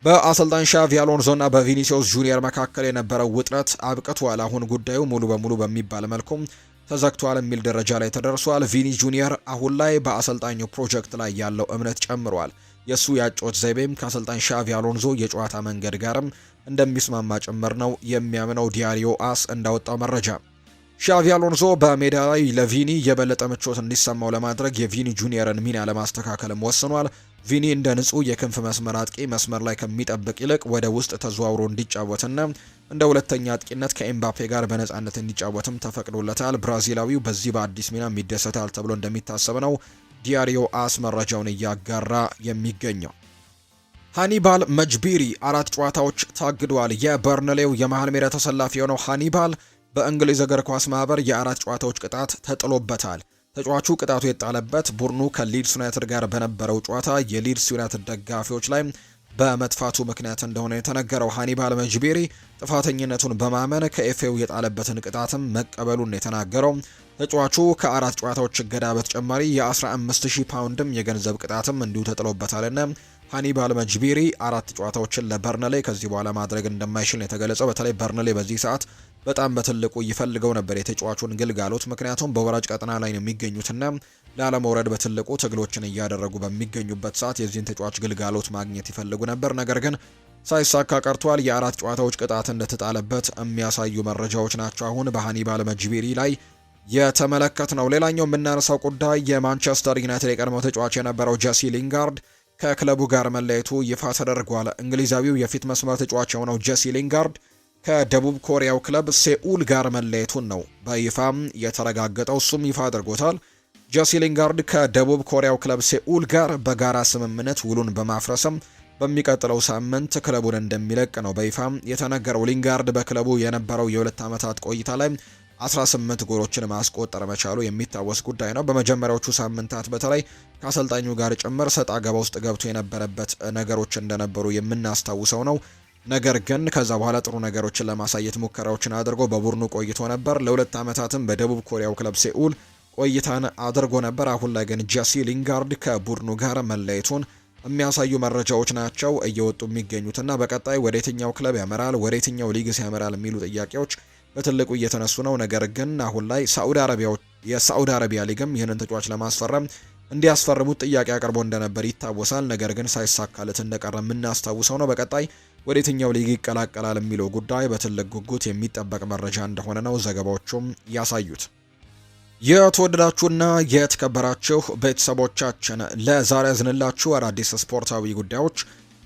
በአሰልጣኝ ሻቪ አሎንዞና በቪኒሲዮስ ጁኒየር መካከል የነበረው ውጥረት አብቅቷል። አሁን ጉዳዩ ሙሉ በሙሉ በሚባል መልኩም ተዘግቷል የሚል ደረጃ ላይ ተደርሷል። ቪኒ ጁኒየር አሁን ላይ በአሰልጣኙ ፕሮጀክት ላይ ያለው እምነት ጨምሯል። የሱ ያጮት ዘይቤም ከአሰልጣኝ ሻቪ አሎንዞ የጨዋታ መንገድ ጋርም እንደሚስማማ ጭምር ነው የሚያምነው ዲያሪዮ አስ እንዳወጣው መረጃ። ሻቪ አሎንዞ በሜዳ ላይ ለቪኒ የበለጠ ምቾት እንዲሰማው ለማድረግ የቪኒ ጁኒየርን ሚና ለማስተካከልም ወስኗል። ቪኒ እንደ ንጹህ የክንፍ መስመር አጥቂ መስመር ላይ ከሚጠብቅ ይልቅ ወደ ውስጥ ተዘዋውሮ እንዲጫወትና እንደ ሁለተኛ አጥቂነት ከኤምባፔ ጋር በነፃነት እንዲጫወትም ተፈቅዶለታል። ብራዚላዊው በዚህ በአዲስ ሚና ይደሰታል ተብሎ እንደሚታሰብ ነው ዲያሪዮ አስ መረጃውን እያጋራ የሚገኘው። ሃኒባል መጅቢሪ 4 ጨዋታዎች ታግዷል። የበርንሌው የመሃል ሜዳ ተሰላፊ የሆነው ሃኒባል በእንግሊዝ እግር ኳስ ማህበር የ4 ጨዋታዎች ቅጣት ተጥሎበታል። ተጫዋቹ ቅጣቱ የጣለበት ቡድኑ ከሊድስ ዩናይትድ ጋር በነበረው ጨዋታ የሊድስ ዩናይትድ ደጋፊዎች ላይ በመጥፋቱ ምክንያት እንደሆነ የተነገረው ሃኒባል መጅቢሪ ጥፋተኝነቱን በማመን ከኤፍኤው የጣለበትን ቅጣትም መቀበሉን የተናገረው ተጫዋቹ ከ4 ጨዋታዎች እገዳ በተጨማሪ የ15000 ፓውንድም የገንዘብ ቅጣትም እንዲሁ ተጥሎበታልና ሃኒባል መጅቢሪ 4 ጨዋታዎችን ለበርንሌ ከዚህ በኋላ ማድረግ እንደማይችል ነው የተገለጸው። በተለይ በርንሌ በዚህ ሰዓት በጣም በትልቁ ይፈልገው ነበር የተጫዋቹን ግልጋሎት፣ ምክንያቱም በወራጅ ቀጠና ላይ ነው የሚገኙትና ላለመውረድ በትልቁ ትግሎችን እያደረጉ በሚገኙበት ሰዓት የዚህን ተጫዋች ግልጋሎት ማግኘት ይፈልጉ ነበር። ነገር ግን ሳይሳካ ቀርቷል። የአራት ጨዋታዎች ቅጣት እንደተጣለበት የሚያሳዩ መረጃዎች ናቸው አሁን በሃኒባል መጅቤሪ ላይ የተመለከትነው። ሌላኛው የምናነሳው ጉዳይ የማንቸስተር ዩናይትድ የቀድሞው ተጫዋች የነበረው ጄሲ ሊንጋርድ ከክለቡ ጋር መለየቱ ይፋ ተደርጓል። እንግሊዛዊው የፊት መስመር ተጫዋች የሆነው ጄሲ ሊንጋርድ ከደቡብ ኮሪያው ክለብ ሴኡል ጋር መለየቱን ነው በይፋም የተረጋገጠው። እሱም ይፋ አድርጎታል። ጄሲ ሊንጋርድ ከደቡብ ኮሪያው ክለብ ሴኡል ጋር በጋራ ስምምነት ውሉን በማፍረስም በሚቀጥለው ሳምንት ክለቡን እንደሚለቅ ነው በይፋም የተነገረው። ሊንጋርድ በክለቡ የነበረው የ2 ዓመታት ቆይታ ላይ 18 ጎሎችን ማስቆጠር መቻሉ የሚታወስ ጉዳይ ነው። በመጀመሪያዎቹ ሳምንታት በተለይ ከአሰልጣኙ ጋር ጭምር ሰጣ ገባ ውስጥ ገብቶ የነበረበት ነገሮች እንደነበሩ የምናስታውሰው ነው። ነገር ግን ከዛ በኋላ ጥሩ ነገሮችን ለማሳየት ሙከራዎችን አድርጎ በቡድኑ ቆይቶ ነበር። ለ2 ዓመታትም በደቡብ ኮሪያው ክለብ ሴኡል ቆይታን አድርጎ ነበር። አሁን ላይ ግን ጄሲ ሊንጋርድ ከቡድኑ ጋር መለየቱን የሚያሳዩ መረጃዎች ናቸው እየወጡ የሚገኙትና በቀጣይ ወደ የትኛው ክለብ ያመራል፣ ወደ የትኛው ሊግስ ያመራል የሚሉ ጥያቄዎች በትልቁ እየተነሱ ነው። ነገር ግን አሁን ላይ የሳዑዲ አረቢያ ሊግም ይህንን ተጫዋች ለማስፈረም እንዲያስፈርሙት ጥያቄ አቅርቦ እንደነበር ይታወሳል። ነገር ግን ሳይሳካለት እንደቀረ የምናስታውሰው ነው። በቀጣይ ወደ የትኛው ሊግ ይቀላቀላል የሚለው ጉዳይ በትልቅ ጉጉት የሚጠበቅ መረጃ እንደሆነ ነው ዘገባዎቹም ያሳዩት። የተወደዳችሁና የተከበራችሁ ቤተሰቦቻችን ለዛሬ ያዝንላችሁ አዳዲስ ስፖርታዊ ጉዳዮች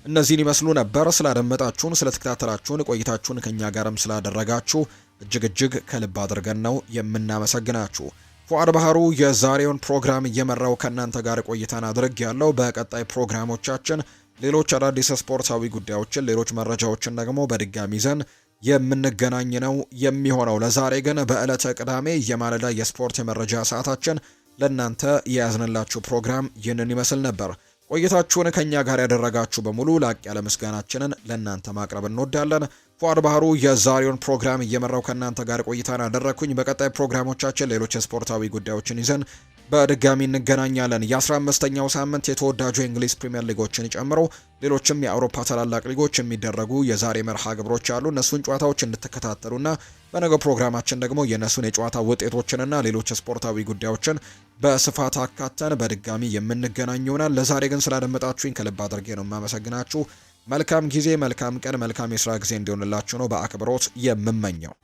እነዚህን ይመስሉ ነበር። ስላደመጣችሁን፣ ስለተከታተላችሁን፣ ቆይታችሁን ከኛ ጋርም ስላደረጋችሁ እጅግ ከልብ አድርገን ነው የምናመሰግናችሁ። ፉአድ ባህሩ የዛሬውን ፕሮግራም እየመራው ከእናንተ ጋር ቆይታን አድርግ ያለው። በቀጣይ ፕሮግራሞቻችን ሌሎች አዳዲስ ስፖርታዊ ጉዳዮችን፣ ሌሎች መረጃዎችን ደግሞ በድጋሚ ይዘን የምንገናኝ ነው የሚሆነው። ለዛሬ ግን በዕለተ ቅዳሜ የማለዳ የስፖርት የመረጃ ሰዓታችን ለእናንተ የያዝንላችሁ ፕሮግራም ይህንን ይመስል ነበር። ቆይታችሁን ከኛ ጋር ያደረጋችሁ በሙሉ ላቅ ያለ ምስጋናችንን ለእናንተ ማቅረብ እንወዳለን። ፉአድ ባህሩ የዛሬውን ፕሮግራም እየመራው ከእናንተ ጋር ቆይታን አደረግኩኝ። በቀጣይ ፕሮግራሞቻችን ሌሎች ስፖርታዊ ጉዳዮችን ይዘን በድጋሚ እንገናኛለን። የ15ኛው ሳምንት የተወዳጁ የእንግሊዝ ፕሪምየር ሊጎችን ጨምሮ ሌሎችም የአውሮፓ ታላላቅ ሊጎች የሚደረጉ የዛሬ መርሃ ግብሮች አሉ። እነሱን ጨዋታዎች እንድትከታተሉና በነገው ፕሮግራማችን ደግሞ የእነሱን የጨዋታ ውጤቶችንና ሌሎች ስፖርታዊ ጉዳዮችን በስፋት አካተን በድጋሚ የምንገናኝ ይሆናል። ለዛሬ ግን ስላደመጣችሁኝ ከልብ አድርጌ ነው የማመሰግናችሁ። መልካም ጊዜ፣ መልካም ቀን፣ መልካም የስራ ጊዜ እንዲሆንላችሁ ነው በአክብሮት የምመኘው።